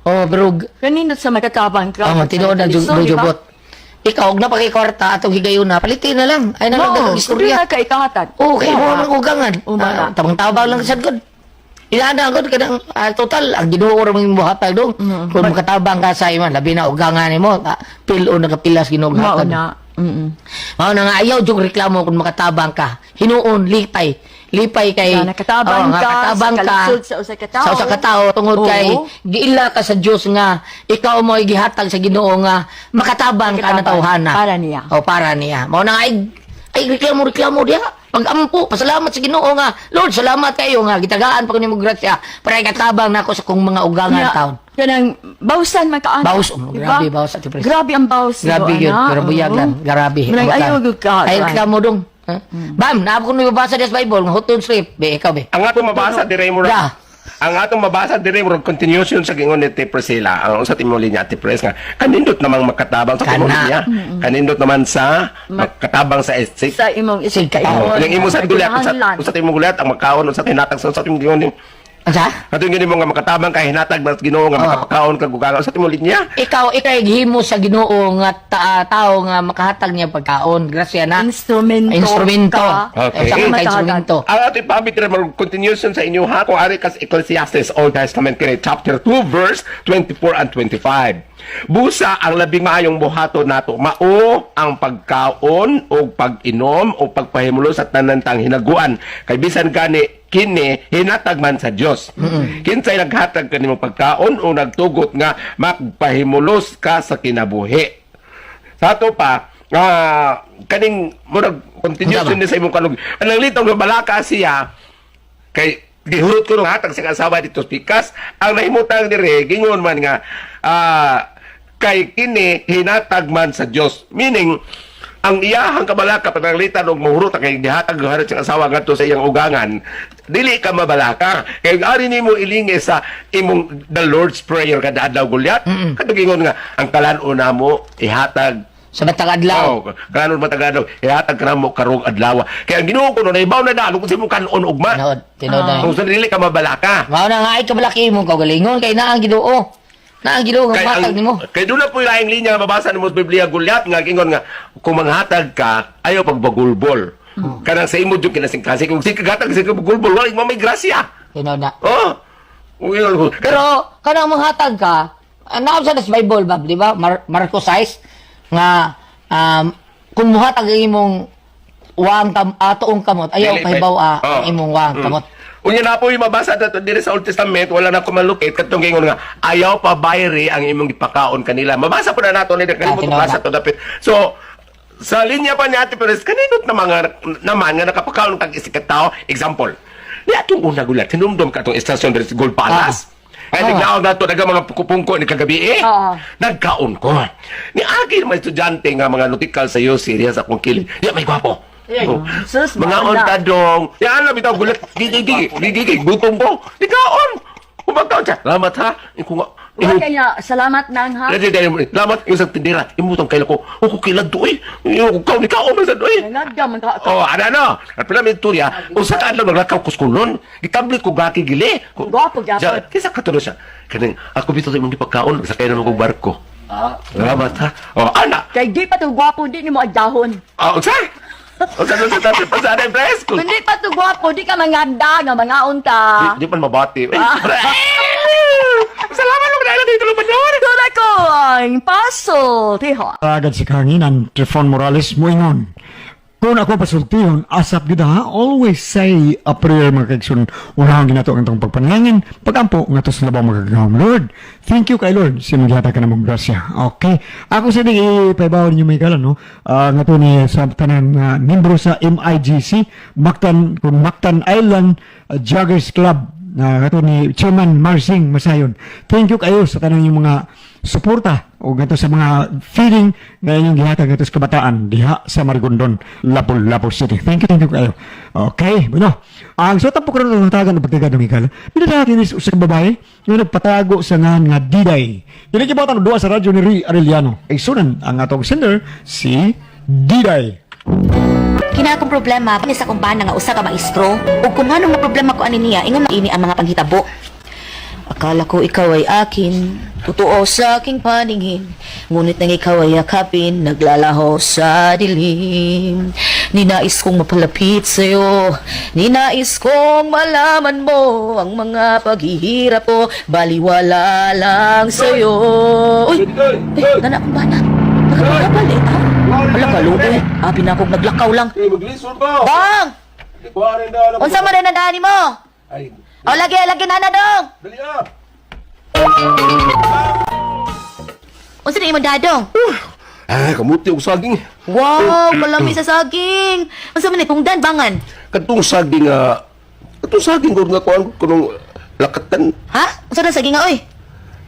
Pero Kanina sa makatabang ka. tinuod na Jubot. Ikaw, og na pa kay kwarta atong higayon na, palitin na lang. Ay na lang dagang istorya. Hindi na kay ikahatan. Kay mo lang ugangan. Umana. Tabang-tabang lang sa god. Ilana god kanang total ang Ginoo ra mo buhatag dong. Kung makatabang ka sa iman, labi na ugangan nimo, pilo nagapilas Ginoo Mao hatag. na. Mao na nga ayaw jug reklamo kung makatabang ka. Hinuon lipay kay nakatabang ka, sa kalisod sa usa ka tao. Sa usa ka tao tungod kay giila ka sa Dios nga ikaw mo gihatag sa Ginoo nga makatabang ka na tawhana. Para niya. Para niya. Mao na nga ay reklamo diha. Pag-ampo, pasalamat sa Ginoo nga. Lord, salamat kayo nga gitagaan pa ko nimo grasya para katabang nako sa kong mga ugangan taon. Kanang bawsan man kaan. Bawas, grabe bawas Ate Pres. Grabe ang bawas. Grabe yun, pero buyag lang. Grabe. Manang ayaw gud ka. Ay, reklamo dong. Bam, naap ko nababasa sa Bible, nga hotdog strip. Be, ikaw be. Ang ato mabasa, dire mo ra. ang atong mabasa dire murag continuation sa gingon ni Ate Priscilla. Ang sa timong linya Ate Pres nga kanindot namang makatabang sa timong Kana. linya. Kanindot naman sa makatabang sa estate. Sa imong isig kayo. Yung imo sa gulat sa timong gulat ang makaon sa tinatag sa timong gingon. Asa? Ato gini mo nga makatabang ka hinatag na Ginoo nga makapakaon ka gugaga sa timong linya. Ikaw gihimo sa Ginoo nga tao nga makahatag niya pagkaon. Grasya na. Instrumento. Okay. Sa mga instrumento. Ang ato ipamit rin mga continuation sa inyo ha kung ari kas Ecclesiastes Old Testament kini chapter 2 verse 24 and 25. Busa ang labing maayong buhaton nato mao ang pagkaon o pag-inom o pagpahimulo sa tanantang hinaguan kay bisan gani kini hinatag man sa Dios. Kinsay naghatag kanimo pagkaon o nagtugot nga magpahimulos ka sa kinabuhi. Sa ato pa kaning murag continuation ni sa imong kalug. Ang litong nga balaka siya kay gihurot ko nung hatag sa asawa dito pikas ang nahimutang dire gingon man nga kay kini hinatag man sa Dios, meaning ang iyahang kabalaka pananglitan og mahurot kay gihatag harit sa asawa ngadto sa iyang ugangan dili ka mabalaka kay ari nimo ilingi sa imong the Lord's prayer kada adlaw gulyat kadto gingon nga ang kalan-o namo ihatag sa matag adlaw. Kanon matag adlaw ihatag kanamo karong adlaw kay ang Ginoo kuno naibaw na dalo kung imong kanon ugma Tinod na. kung sa dili ka mabalaka Mao na nga ay kabalaki mo kaugalingon kay naa ang Ginoo. Naa ang Ginoo nga matag nimo. Kay doon na po yung laing linya nga mabasa nimo sa Biblia gulyat nga gingon nga kung manghatag ka ayaw pagbagulbol. Kanang sa imo jud kinasing-kasing kung sigagatag sa pagbagulbol wala may grasya. Tinod na. Oh. Pero kanang manghatag ka, naa sa Bible ba, di ba? Marcos 6 nga kung muhatag ang imong tuong kamot, ayaw pahibaw ang imong wang kamot. Unya na po yung mabasa nato dire sa Old Testament wala na ko malukit katong gingon nga ayaw pa bayri ang imong gipakaon kanila. Mabasa po na nato ni kalimot mabasa to dapit. So sa linya pa ni Ate Perez kaninot na mga naman nga nakapakaon kag isikat tao. Example. Ni atong una gulat hinumdum ka tong estasyon dire sa Gold Palace. Ay nagnaog nato daga mga pungko ni kagabi nagkaon ko. Ni agi mga estudyante nga mga nautical sa iyo serious akong kilid. Di may gwapo. Mga ontadong. Yan na bitaw gulat. Gigigig. Gutom ko. Di kaon. Umagkaon siya. Salamat ha. Kaya salamat nang ha. Salamat. Yung sa tindira. Imutang kaila ko. Ako kilad to eh. Yung kaon ni kaon. Nagdam ka. Ano. At pala may turya. Kung sa kaan lang naglakaw kuskulon. Gitablit ko gaki gili. Gwapo gyapon. Kisa katulo siya. Kaning ako bito sa imong gipagkaon. Sakay naman kong barko. Salamat ha. Anak. Kay di pa to gwapo di nimo adahon. Sir. O sa pasada yung presko. Hindi pa to gwapo, di ka manganda nga mga unta. Di pa mabati. Salamat lang dahil dito lupa nyo. Tula ko ang puzzle, tiho. Agad si kanginan, Trifon Morales moingon. Kung ako pasultihon, asap gid ha, always say a prayer mga kaigsun. Unahang ginato ang itong pagpanangin, pagampo nga to sa labaw magagawang Lord. Thank you kay Lord, sinugihata ka namang grasya. Okay. Ako sa di ipaibaw ninyo may kalan, no? Nga to ni sa tanang membro sa MIGC, Mactan Island Joggers Club. Nga to ni Chairman Marsing Masayon. Thank you kayo sa tanang yung mga suporta o gato sa mga feeling na inyong gihatag gato sa kabataan diha sa Marigondon, Lapu-Lapu City. Thank you kayo. Okay, bueno. Ang so tapo karon ng tagan ng pagtiga ng Miguel. Pinadaki ni sa babae nga nagpatago sa nga Diday. Dili kibatan duwa sa radyo ni Ri Arellano. Ay sunan ang atong sender si Diday. Kina akong problema pa sa kong bana nga usa ka maestro ug kung anong nga problema ko ani niya ingon ini ang mga panghitabo. Akala ko ikaw ay akin, totoo sa aking paningin. Ngunit nang ikaw ay yakapin, naglalaho sa dilim. Ninais kong mapalapit sa'yo, ninais kong malaman mo ang mga paghihirap ko, baliwala lang sa'yo. Uy! Nana akong bana. Nakapagkabali, ha? Wala ka, luoy. Pinakog naglakaw lang. Dong! Unsa man na nadani mo? O, lagi na na, Dong! Dali up! Unsa na imong dadong? Kamuti og saging. Wow, kalami sa saging. Unsa man kung bangan? Katong saging gud nga kuan kunong lakatan. Ha? Unsa na saging nga oy?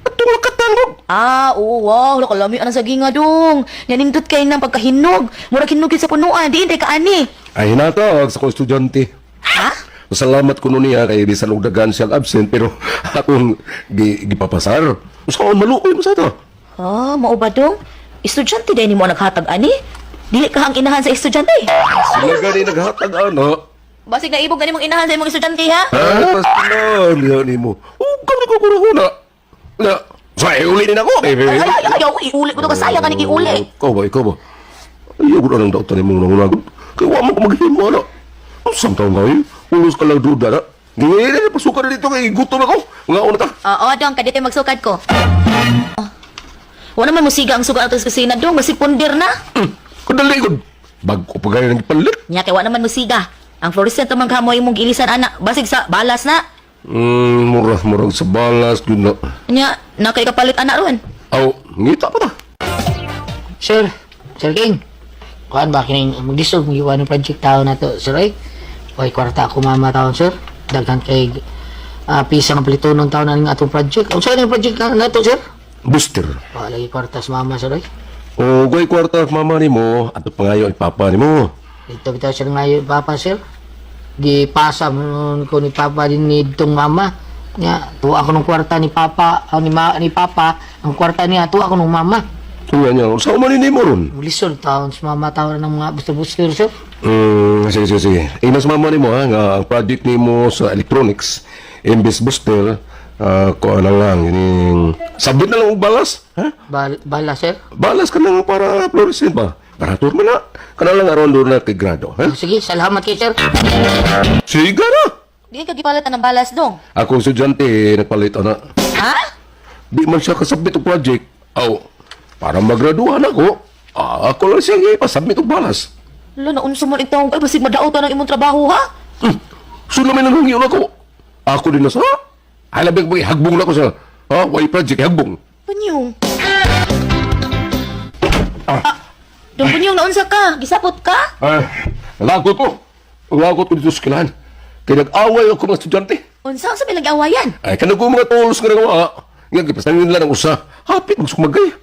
Katong lakatan gud. Oo, wow, kalami ang saging nga dong. Yanindot kay nang pagkahinog. Mura kinugid sa punuan, di ka ani. Ay na to sa ko estudyante. Ha? Salamat ko niya kay bisan og dagan siyang absent pero akong gipapasar. Usaon maluoy mo sa ito. Ah, mao ba dong? Estudyante din mo naghatag ani? Dili ka ang inahan sa estudyante. Sila gani naghatag ana. Basig na ibog gani mong inahan sa imong estudyante ha? Pastor, niya ni mo. Kami ko kuna. Na, sa uli din ako. Ayaw, iuli ko to kasaya ka iuli. Ikaw ba? Ayaw ko na lang daw tanin mong nangunagot. Kaya wala ko maghimo na. Ang samtang ngayon, ulos ka lang duda na. Ngayon na pasukan na dito kay gutom ako. Nga una ta. Oo, dong, kadito magsukad ko. Wala naman musiga ang sugat ato sa kusina dong, basi pundir na. Kundali ko. Bago pa gaya ng ipalit. Nya kay wala naman musiga. Ang fluorescent naman kamoy mong gilisan anak, basig sa balas na. Murang sa balas. Yun na. Nya, na kay kapalit anak ron. Aw, ngita pa ta. Sir King. Kuan ba kining mag-dissolve mo iwan ng project tao na to, sir ay? Oy, kwarta ako mama taon, sir. Daghan kay pisa ng palito ng taon na ng atong project. Ang saan yung project na to, sir? Booster. Lagi kwarta sa mama, sir ay. O, gay kwarta mama ni mo. At pangayo ay papa ni mo. Ito bitaw siya ngayon, papa, sir. Gipasa mo ko ni papa din ni itong mama. Nya, tuwa ako ng kwarta ni papa, ni papa, ang kwarta niya, tuwa ako ng mama. Tunga niya, sa umanin mo ron. Lisod taon sa mama taon ng mga buster-buster, sir. Sige. Inas mama ni mo ha, nga ang project ni mo sa electronics, imbes booster, kuha na lang, yung sabit na lang ang balas, ha? Bala, sir. Balas ka lang para fluorescent ba? Paratur mo na. Kana lang aron doon na kay grado, ha? Sige, salamat kay sir. Sige na! Di ka gipalitan ng balas dong. Akong estudyante, nagpalit na. Ha? Di man siya kasabit ang project. Aw, para magraduhan ako, ako lang siya ipasabit ang balas. Lo na unsa man itaw ay basig madaot na ng imong trabaho ha? Sulamin ang hangyo ako. Ako din na sa. Halabig mo, hagbong na ko sa. Way project, hagbong. Panyong. Dong panyong na unsa ka? Gisapot ka? Lagot ko. Lagot ko dito sa kilahan. Kaya nag-away ako mga estudyante. Unsa sa bilang awayan? Ay, kanag ko mga tools nga nga. Nga, kipasanin nila ng usa. Hapit, magsumagay.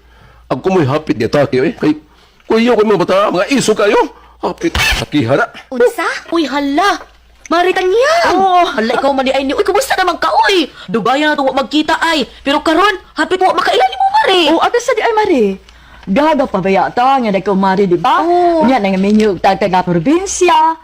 Ako mo'y hapit niya taki, eh. Kay, kuya ko mga bata, mga iso kayo. Hapit, sakihara. Unsa? Uy, hala. Maritan niya. Oh, hala, ikaw man di ay ni. Uy, kumusta naman ka, uy? Dugayan na ito magkita ay. Pero karon, hapit mo makailan mo, Mari. Oh, atas sa di ay Mari. Gaga pa ba yata nga nagkaw Mari, di ba? Oo. Nya nang minyo taga probinsya.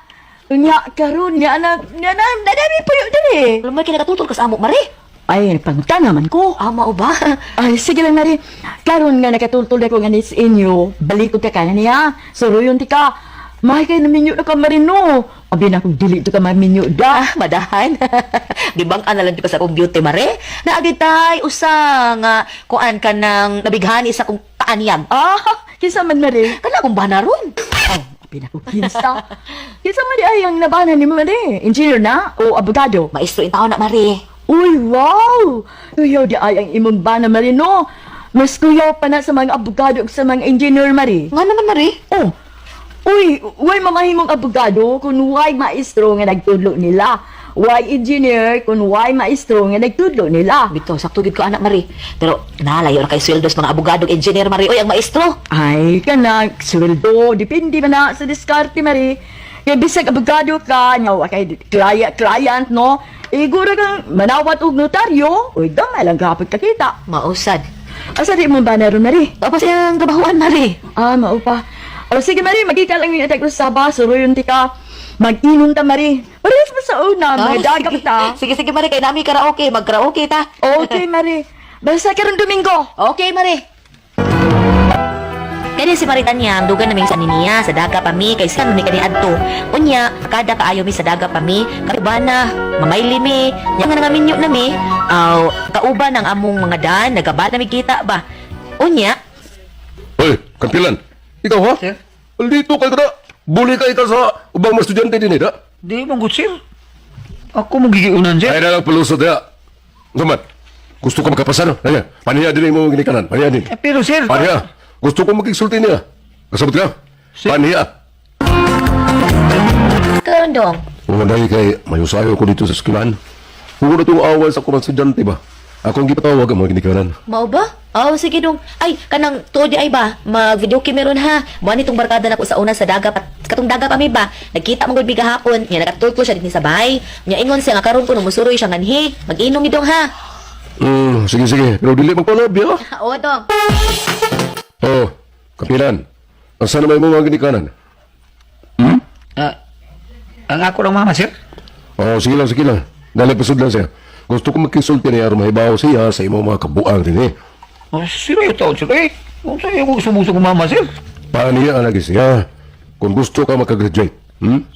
Nya karon nya na nadami po yun dali. Alam mo, kinakatutol ka sa amok, Mari. Ay, panguta naman ko. Ama o ba? Ay, sige lang Mari. Karon nga nakatultol ako nga ni sa inyo. Balik ko ka ka niya. Suruyon ti ka. Mahay kayo na minyo na ka Marino. Abi na kung dili to ka maminyo da. Madahan. Gibang na lang di pa sa akong beauty, Mare. Naagitay, usang, kuan ka ng nabighani sa kong kaanyag. Kinsa man Mari? Kana akong bana ron. Abi na kung kinsa. Kinsa man di ay ang nabana ni mo Mari? Engineer na o abogado? Maestro in taon na, Mare. Uy, wow! Kuyaw di ay ang imong bana Marino. Mas kuyaw pa na sa mga abogado ug sa mga engineer Mari. Nga naman, Mare. Oh, uy, way mamahimong abogado kung way maestro nga nagtudlo nila. Way engineer kung way maestro nga nagtudlo nila. Bito, sakto gid ko anak, Mare. Pero nalayo na kay sweldos mga abogado ug engineer, Mare. Oy, ang maestro. Ay, kanak, sweldo, depende man na sa diskarte, Mari. Kaya bisag abogado ka, nga kay client, no? Igura kang manawat og notaryo, uy, damay lang kapag kakita. Mausad. Asa di mo ba na ron, Mari? Tapos yung trabahoan, Mare. Mao pa. O sige, Mari, magkita lang yung atak ko sa bus, suruyon ti ka. Mag-inom ta, Mari. Parehas pa sa una, mga daga ta. Sige, Mare, kay nami karaoke. Mag-karaoke ta. Okay, Mari. Basta karon Domingo. Okay, Mare. Kaya si Maritan niya, ang dugan namin sa niniya, sa daga pa mi, kay saan ni kani adto. Unya, kada kaayo mi sa daga pa mi, kabana, mamayli mi, yang nga minyo na mi, kauban ang among mga daan, nagabana mi kita ba. Unya, Hoy, kampilan. Ikaw ha? Sir? Dito kay kada. Buli ka ikaw sa ubang mga estudyante din, da? Di mong good, sir. Ako mong gigiunan, sir. Ay na lang palusot, da. Naman, gusto ka magkapasano? Ayan, paniya din mo ginikanan. Paniya din. Pero, sir, Paniya. Gusto ko magigsulti niya. Kasabot ka? Paniya. karon dong. Kung manday kay mayusayo ko dito sa eskwelahan. Huwag na itong awal sa kurang estudyante ba? Akong gipatawag ang mga ginikanan. Mao ba? Oh, sige dong. Ay, kanang tuod di ay ba? Mag-video camera ha. Mo nitong barkada nako sa una sa daga katong daga pa mi ba? Nagkita mo gud mi gahapon. Nya nagatulko siya dinhi sa bahay. Nya ingon siya nga karon ko numusuroy siya nganhi. Mag-inom ni dong ha. Sige. Pero dili magpalabya. Oo dong. Oh, kapilan. Asa na may mga ginikanan? Ang ako lang mama, sir. Oh, sige lang. Dali pasud lang siya. Gusto ko magkisulti niya aron mahibaw siya sa imong mga kabuang din eh. Oh, sir, ito, sir. Kung sa'yo ko sumuso ko mama, sir. Paano niya ang lagi siya? Kung gusto ka makagraduate.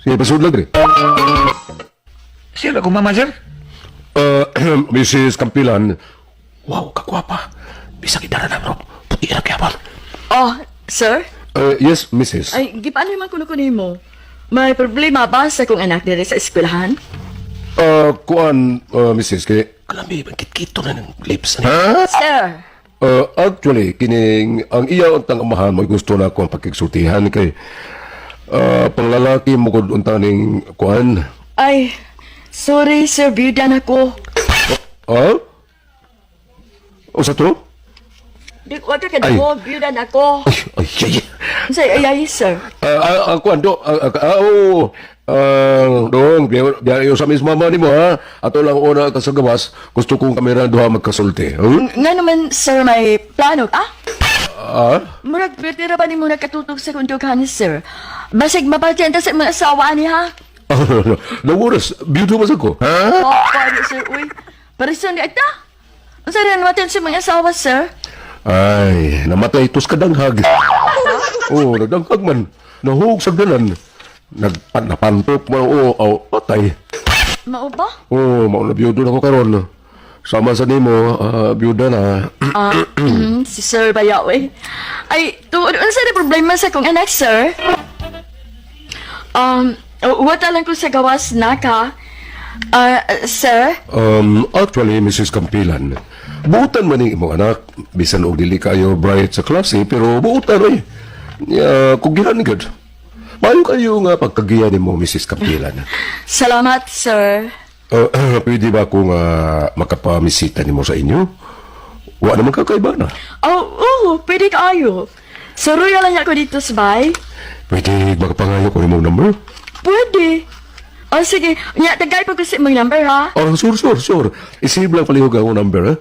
Sige, pasud lang rin. Sir, ako mama, sir. Mrs. Campilan. Wow, kakwapa. Bisag idara na, bro. Puti na kaya ba? Oh, sir? Yes, Mrs. Ay, paano man kuno mo? May problema ba sa kong anak dito sa eskwelahan? Kuan, Mrs. Kaya, alam mo, magkit-kito na ng lips. Sir? Actually, kining ang iya untang amahan mo gusto na akong pagkiksultihan kay panglalaki mo kung untang ning kuan. Ay, sorry sir, biyuda na ko. O sa to? Di ko ka na ko, biyuda na ko. Ay. Say, ay, sir. Kuan do, dong, biya sa mismo mama ni mo ha. Ato lang una ka sa gawas, gusto kong kamera duha magkasulti. Nga naman, sir, may plano ka? Murag, pwede na ba ni mo nakatutog sa kundukan, sir? Basig mapasyenta sa mga asawa ni, ha? Naguras, biyudo mas ako. Oh, paano, sir, uy. Parisan di ata? Ang sarihan natin sa mga asawa, sir? Ay, namatay tos kadanghag. Nagdanghag man. Nahug sa ganan. Napantok mo, patay. Mao ba? Mauna biyudo na ko karon. Sama sa nimo, biyuda na. Si Sir Bayaw, eh. Ay, tuod, ano sa problema sa kong anak, sir? Wata lang ko sa gawas na ka. Sir? Actually, Mrs. Campilan, buutan man imong anak. Bisan og dili kayo bright sa klase, pero buutan eh. Kung gihanigad. Mayo kayo nga pagkagiyan nimo, Mrs. Campilan. Salamat, sir. Pwede ba akong makapamisita nimo sa inyo? Wa naman kakaiba na. Pwede kayo. Suruya lang ako dito sa bahay. Pwede makapangayo ko imong number? Pwede. Sige. Nya, tagay pa ko sa imong number, ha? Sure. Isip lang palihog akong number, ha?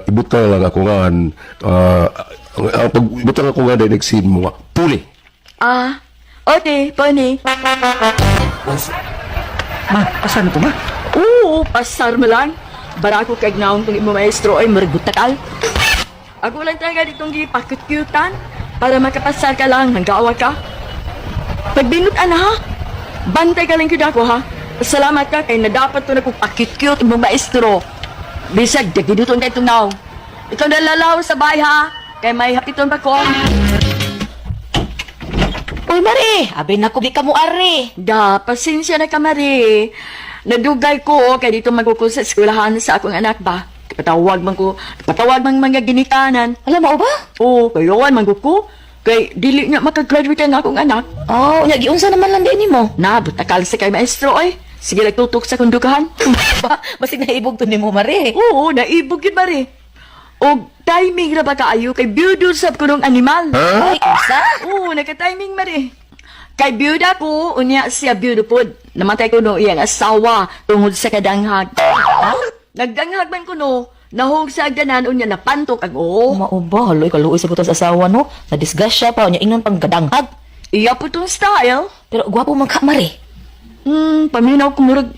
Ibuta lang ako nga, ibuta lang ako nga dahil nag-seed mo nga, puli. Okay, pwede. Ma, pasan ko, ma? Oo, pasar mo lang. Barako kag naong kung imo maestro ay maragbutakal. Ako lang talaga ditong gipakut-kutan para makapasar ka lang, hanggawa ka. Pagbinutan ha? Bantay ka lang yun ako, ha? Salamat ka kay nadapat to na kong pakit-cute mong maestro. Bisag, dagiduton ka itong now. Ikaw nalalaw sa bahay, ha? Kay may hapiton pa ko. Uy, Mari, abi na ko di ka mo ari. Pasensya na ka, Mari. Nadugay ko, kay dito magkuko sa eskwelahan sa akong anak ba? Patawag man mga ginikanan. Alam mo ba? Kayoan magkuko. Kay dili nga makagraduate ang akong anak. Giunsa naman lang din mo. Butakal sa kay maestro ay. Sige lang tutok sa kundukahan. Basig naibog to ni mo, Mari. Oo, naibog yun, Mari. O timing na ba kaayo kay biyudo sa kunong animal? Ay, unsa? Oo, nagka-timing, Mari. Kay biyuda ko, unya siya biyudo po. Namatay ko no iyang asawa tungod sa kadanghag. Nagdanghag man ko no. Nahog sa agdanan, unya napantok ang Mao ba? Haloy, kaluoy sa butas asawa, no? Na-disgusya pa, unya ingon pang gadanghag. Iya po tong style. Pero gwapo man ka, Mari. Paminaw ko murag.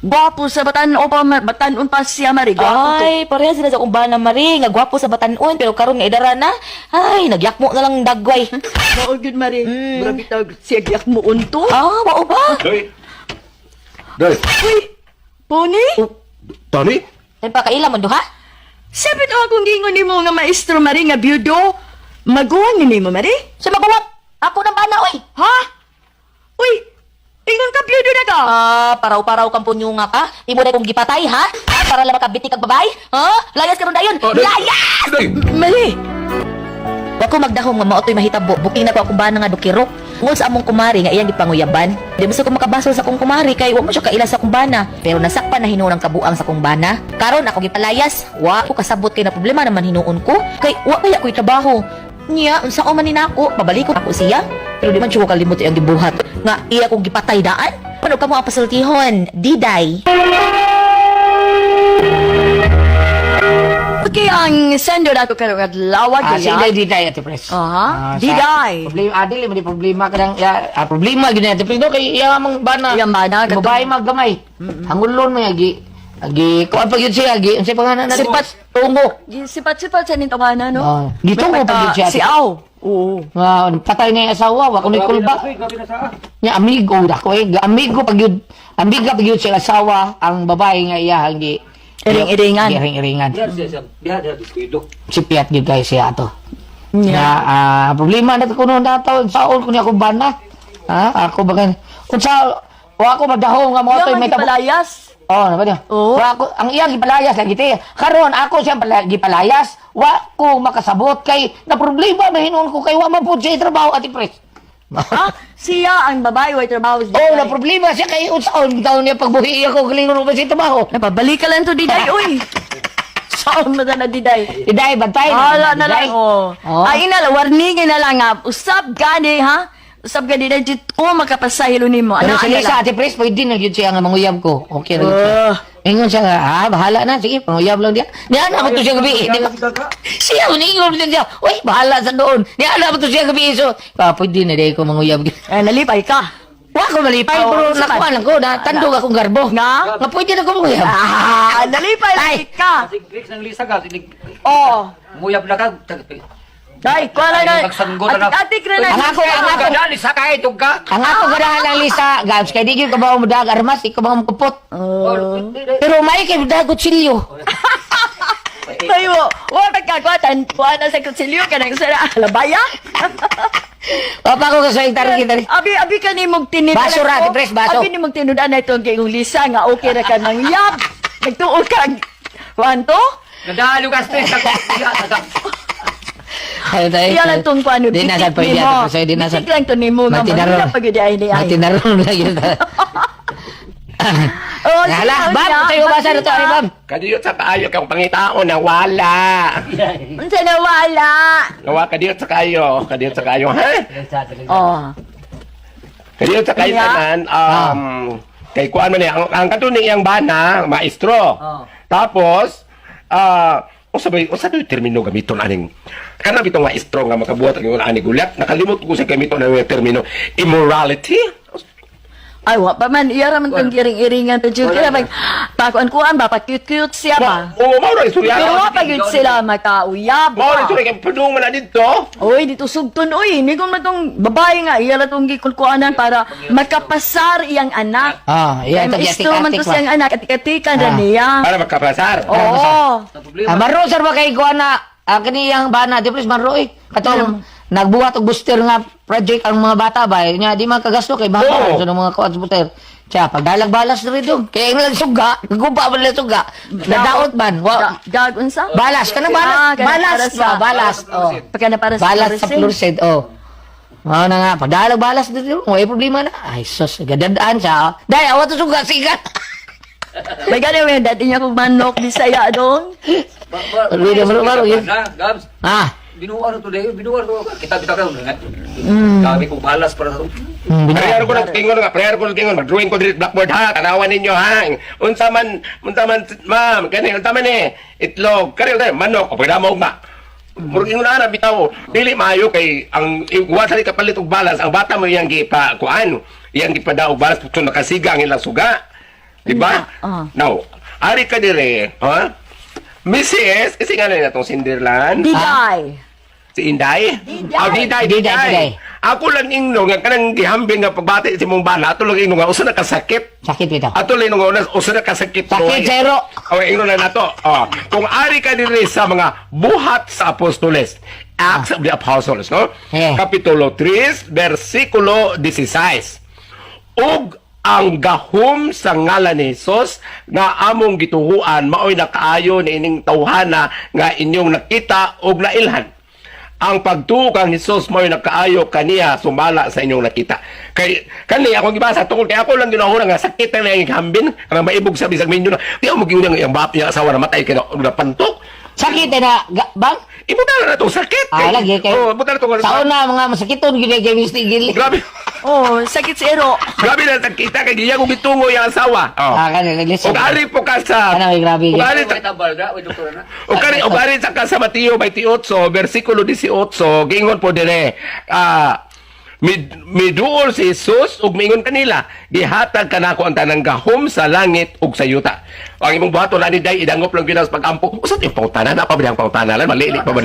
Gwapo sa batan-o pa, batan-on pa siya, Mari. Gwapo to. Ay, pareha sila sa kumbana, Mari. Nga gwapo sa batanon, pero karon nga idara na. Ay, nagyakmo na lang dagway. Mao good, Mari. Murag bitaw siya giyak mo unto. Mao ba? Dahil, Uy, Pony? Tani? Ay, pakaila mo ha? Sabi to akong gingon ni mo nga maestro, Mari, nga biyudo. Maguwan ni mo, Mari? Sa maguwap, ako ng bana, oy. Ha? Uy, ingon ka biyudo na ka? Paraw-paraw kang punyunga ka. Imo na kong gipatay, ha? Para lang makabiti kag babay? Layas ka ron dayon. Layas! Mali! Wa ko magdahom nga maotoy mahitabo. Buking na ko akong bana nga dukirok. Tungod sa among kumari nga iyang gipanguyaban. Di ba sa kung makabasol sa akong kumari kay wa mo siya kaila sa akong bana. Pero nasakpan na hinuon ang kabuang sa akong bana. Karon ako gipalayas. Wa ko kasabot kay na problema naman hinuon ko. Kay wa kaya ko'y trabaho. Niya, unsa ko man ninako, pabalik ko ako siya. Pero di man siya ko kalimot iyang gibuhat. Nga iya kong gipatay daan. Ano ka mo ang pasultihon? Diday. Okay, ang sendo na ko karon adlaw Sila gaya. Diday Ate Pres. Aha, Diday. Problema adili man di problema kadang problema gyud Ate Pres no kay iya mang bana. Iyang bana, katong- babae maggamay. Hangulon mo agi kuan pa gyud siya agi unsay pangalan na Sipat. tungo. Sipat-sipat sa nintong no? Gitungo pa gyud siya. Si Aw. Oo. Patay na yung asawa wa kuno kulba. Nya amigo dako amigo pa gyud. Amiga pa gyud siya asawa ang babae nga iya gi Iring-iringan. Iring-iringan. Si Piat gyud kay siya ato. Na problema na kuno na taon saol ko ni ako bana. Ako bagan unsa wa ako madahom nga mo toy may palayas. Oh, na ba niya? Oo. Wa ako ang iyang gipalayas lagi ti. Karon ako siya gipalayas, wa ko makasabot kay na problema na hinuon ko kay wa man pud siya trabaho Ate Pres. Siya ang babae way trabaho. Oh, na problema siya kay unsaon taon niya pagbuhi ako galingon ba siya trabaho. Napabalik ka lang to Diday uy. Saan mo na Diday? Diday bantay. Hala na lang. Oh. Ay na warning na lang nga. Usab gani ha. Usab gani na jud ko makapasahilo nimo. Pero sa Lisa Ate Pres pwede na gyud siya nga manguyab ko. Okay ra gyud siya. Ingon siya nga, bahala na, sige, panguyab lang diya. Niya na to siya gabi. Siya, uningon din siya. Uy, bahala sa doon. Niya na to siya gabi. So, pwede na din ko manguyab. Nalipay ka. Wa ko malipay, pero nakuha lang ko, natandog akong garbo. Nga pwede na ko manguyab. Nalipay ka. Fix ng Lisa ka, Oo. muyab na ka. Dai, kuala na. Magsanggo na. Atik na. Ang ako, Lisa ka, itong ka. ang ako ganahan lang Lisa, Gabs, kaya di ka ba umudag armas, ikaw ba mukupot. Pero may kayo dagot silyo. Tayo, wa pagkakwatan, kuha na sa konsilyo ka nang sara alabaya. Papa ko kasayang tarik kita. Abi ka ni mong tinid. Baso ra, Pres, baso. Abi ni mong tinudan na itong kay Lisa nga okay ra ka nang yab. Nagtuol ka. Kuanto? Nadalo ka stress ako. Iya lang tong kuano. Di na sad pwede ato sa di na sad. Tik lang to nimo nga Matinaron. maganda pag ay ay. Matinaron na yun. Oh, Hala, Bam, tayo ba sa ito, ay Bam? Kadiyo sa kaayo kang pangitao na wala. Unsa na wala? Nawa kadiyo sa kayo, ha? Oh. Kadiyo sa kayo tanan, kay kuan man ang kanto niyang bana, maestro. Tapos, usabi termino gamiton aning kana bitong maestro nga makabuhat ang ani gulat, nakalimot ko sa gamiton ang termino immorality. Ay, wa pa man, iya raman tong giring-iringan to Jud. Kaya bang, pakuan-kuan ba, pa-cute-cute siya ba? Oo, maura istorya. Pero wa pa yun sila makauyab. Maura istorya, kaya padung man na dito. Uy, dito sugton, uy, hindi ko man tong babae nga, iya lang tong gikulkuanan para makapasar iyang anak. Iya, ito Maestro man to siyang anak, atik-atikan na niya. Para magkapasar. Oo. Maro, sir, ba kay kuan na, kaniyang bana, di please, maro, katong, nagbuhat og booster nga project ang mga bata ba nya di man kagasto kay bata sa mga kuan booster siya pagdalag balas na rin doon kaya lang suga naguba man lang suga nadaot man Gag unsa balas kanang balas pagka na para sa balas sa fluorescent na nga pagdalag balas na rin may problema na ay sus gadadaan siya dai awat suga siga may gani may dati niya kong manok bisaya dong maro Gabs. Binuwar to dahil, binuwar to. Kita ka nga. Kami ko balas para to. Prayer ko nagtingon, mag-drawing ko dito blackboard ha, tanawan ninyo ha. Unsa man, ma'am, kani unsa man itlog, kani tayo manok, o pagdama ugma. Murag ingon na bitaw, dili maayo kay ang iwasa ni kapalit og balas, ang bata mo iyang gipa kuan, iyang gipadaog balas putun makasiga ang ilang suga. Di ba? Now, ari ka dire, ha? Mrs. Kasi nga na itong Cinderland. Diday. Si Inday? Diday. Ako lang ingno nga kanang gihambing nga pagbati si mong bana, ato lang ingno nga usa na kasakit. Sakit bitaw. Ato lang ingno nga usa na kasakit. Sakit zero. Ingno na nato. Kung ari ka diri sa mga buhat sa apostoles, Acts of the Apostles, no? Kapitulo 3, versikulo 16. Ug ang gahom sa ngalan ni Jesus nga among gituhuan maoy nakaayo ni ining tawhana nga inyong nakita og nailhan. ang pagtuo kang Hesus mo'y nakaayo kaniya sumala sa inyong nakita. Kay kani akong gibasa tungkol kay ako lang ginahura nga sakit na lang hambin kanang maibog sa bisag minyo na di mo giunang ang bap niya asawa na matay kay na pantok. Sakit na, bang? Ibutan na to sakit. Lagi kay. Oh, butan na to. Sao na mga masakiton gid kay Mr. Gili. Grabe. Oh, sakit si Ero. Grabe na sakita kay giya ko gitungo yang asawa. Oh. Kani naglisod. Og ari po ka sa Ano grabe. Og ari og ari sa ka sa Mateo 28 bersikulo 18 gingon po dire miduol si Jesus ug mingon kanila gihatag kanako ang tanang gahom sa langit ug sa yuta. Ang imong buhaton ani day idangop lang ginas pagampo. Usat yung pautana na pa ba ang pautana lan malili pa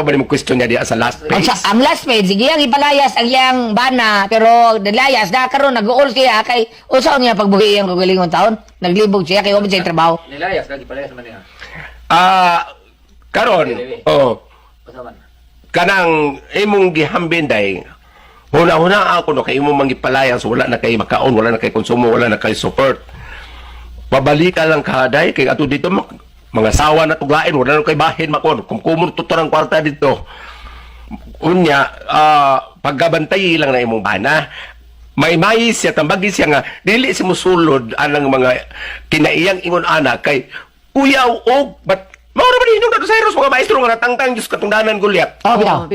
ba mo question niya diya sa last page. Ang last page sige ang ipalayas ang iyang bana pero nilayas na karon nag-uol siya kay usaw niya pagbuhi ang kagalingon taon. Naglibog siya kay wa man siya trabaho. Nilayas lagi palayas man niya. Karon kanang imong gihambin day huna-huna ako no kay imong mangipalayas wala na kay makaon, wala na kay konsumo, wala na kay support. Pabalikan lang kaday kay ato dito mga sawa na tuglain, wala na kay bahin makon. Kung kumon tutor ang kwarta dito. Unya paggabantay lang na imong bana. May siya tambagi siya nga dili si musulod anang mga kinaiyang ingon anak kay uyaw og but mao ra man hinung na sa Heros mga maestro nga natangtang Diyos katungdanan Goliath.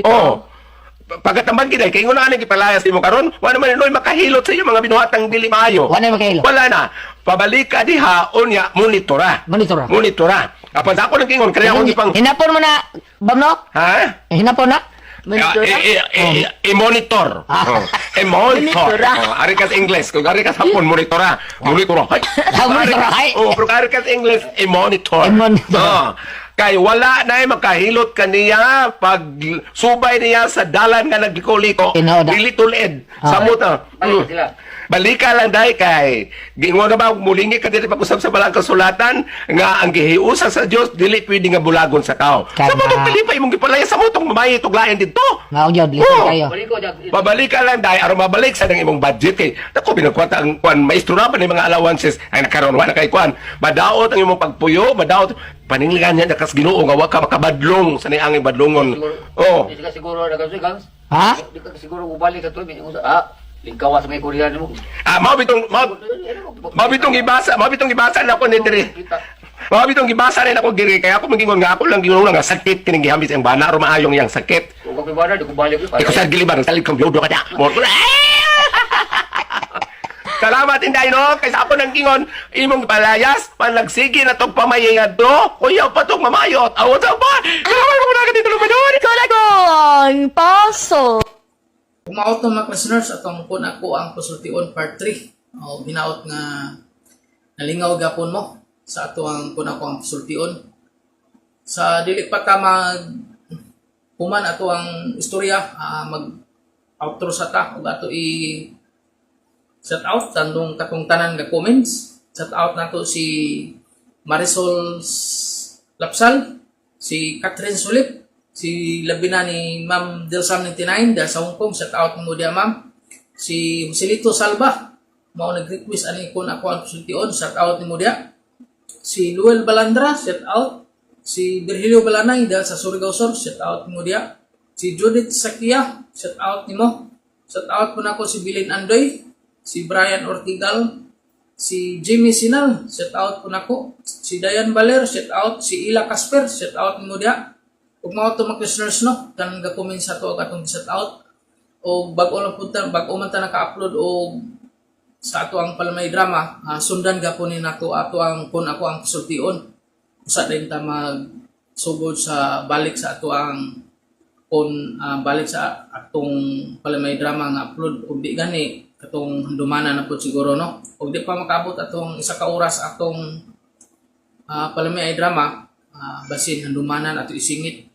Oh. Pagkatambag kita, kaya nga na gipalayas mo karon, wala man inoy makahilot sa iyo mga binuhatang dili maayo. Wala makahilot. Wala na. Pabalik ka diha unya monitora. Kapag ako nang kingon kaya ako gipang hinapon mo na bamno? Ha? Hinapon na? I-monitor. I-monitor. Ari ka sa English. Kung ari ka sa Hapon, monitora. Monitora. Pero ari ka sa English, i-monitor. Kay wala na makahilot kaniya pag subay niya sa dalan nga nagliko-liko. Dili tulid. Samot na. Balika lang dahil kay gingon na ba mulingi ka dito pag-usap sa balang kasulatan nga ang gihiusa sa Dios dili pwede nga bulagon sa tao. Sa motong pilipay mong gipalaya sa motong mamay tuglayan dito. Pabalika lang dahil aron mabalik sa nang imong budget kay dako binagkwata ang kwan maestro na ba ni mga allowances ay nakaron wala kay kwan. Madaot ang imong pagpuyo, madaot paninglingan niya nakas Ginoo nga wa ka makabadlong sa nianging badlongon. Oh. Di ka siguro nagasugang? Ha? Di ka siguro ubalik ka to lingkawas may Koreano mo. Mao bitong gibasa na ko ni diri. Mao bitong gibasa na ako diri kaya ako mangingon nga ako lang ginuna nga sakit kining gihambis ang bana aron maayong yang sakit. Kung bana di ko balik Ikaw sa giliban salig kong yodo ka da. Salamat inday no kaysa ako nang gingon imong palayas panagsige na tog pamayayad do. Kuya patog mamayot. Awot sa ba. Salamat mo na dito lumadon. Kalagon, paso. Kumaot ng mga listeners atong kun ako ang pasultion part 3. Binaot nga nalingaw gapon mo sa ato ang kun ako ang pasultion. Sa dili pa ta mag human ato ang istorya mag outro sa ta ug ato i shout out tandong katong tanan nga comments. Shout out nato si Marisol Lapsal, si Catherine Sulip, si labina ni Ma'am Delsam 99 dahil sa Hong Kong, shout out mo dia ma'am. Si Joselito Salva, mao nag-request ani kun ako ang pasultion, shout out ni mo dia. Si Luel Balandra, shout out. Si Virgilio Balanay dahil sa Surigao Sur, shout out mo dia. Si Judith Sakia, shout out nimo. Shout out po na ako si Bilin Andoy, si Brian Ortigal, si Jimmy Sinal, shout out po na ako. Si Dayan Baler, shout out. Si Ila Casper, shout out nimo dia. Kung mga ito mga listeners, no, kanang ga-comment sa ito atong shout out. O bago lang punta, bago man ta naka-upload o sa ato ang Palamay Drama, sundan gaponin nato ato ang kun ako ang pasultion. Usa din ta magsugod sa balik sa ato ang kun balik sa atong Palamay Drama nga upload ug di gani katong handumana na pud siguro no. Ug di pa makaabot atong isa ka oras atong Palamay Drama, basin handumanan ato isingit.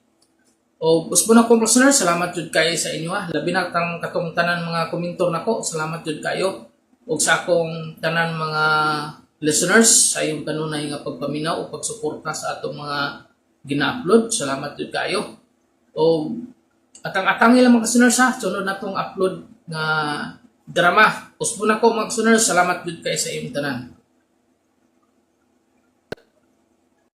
O gusto na kong listeners, salamat jud kayo sa inyo labi na tang katong tanan mga komentor nako, salamat jud kayo ug sa akong tanan mga listeners sa iyong kanunay nga pagpaminaw o pagsuporta sa atong mga gina-upload, salamat jud kayo. O atang-atang ilang mga listeners sunod na tong upload nga drama. Gusto na ko mga listeners, salamat jud kayo sa iyong tanan.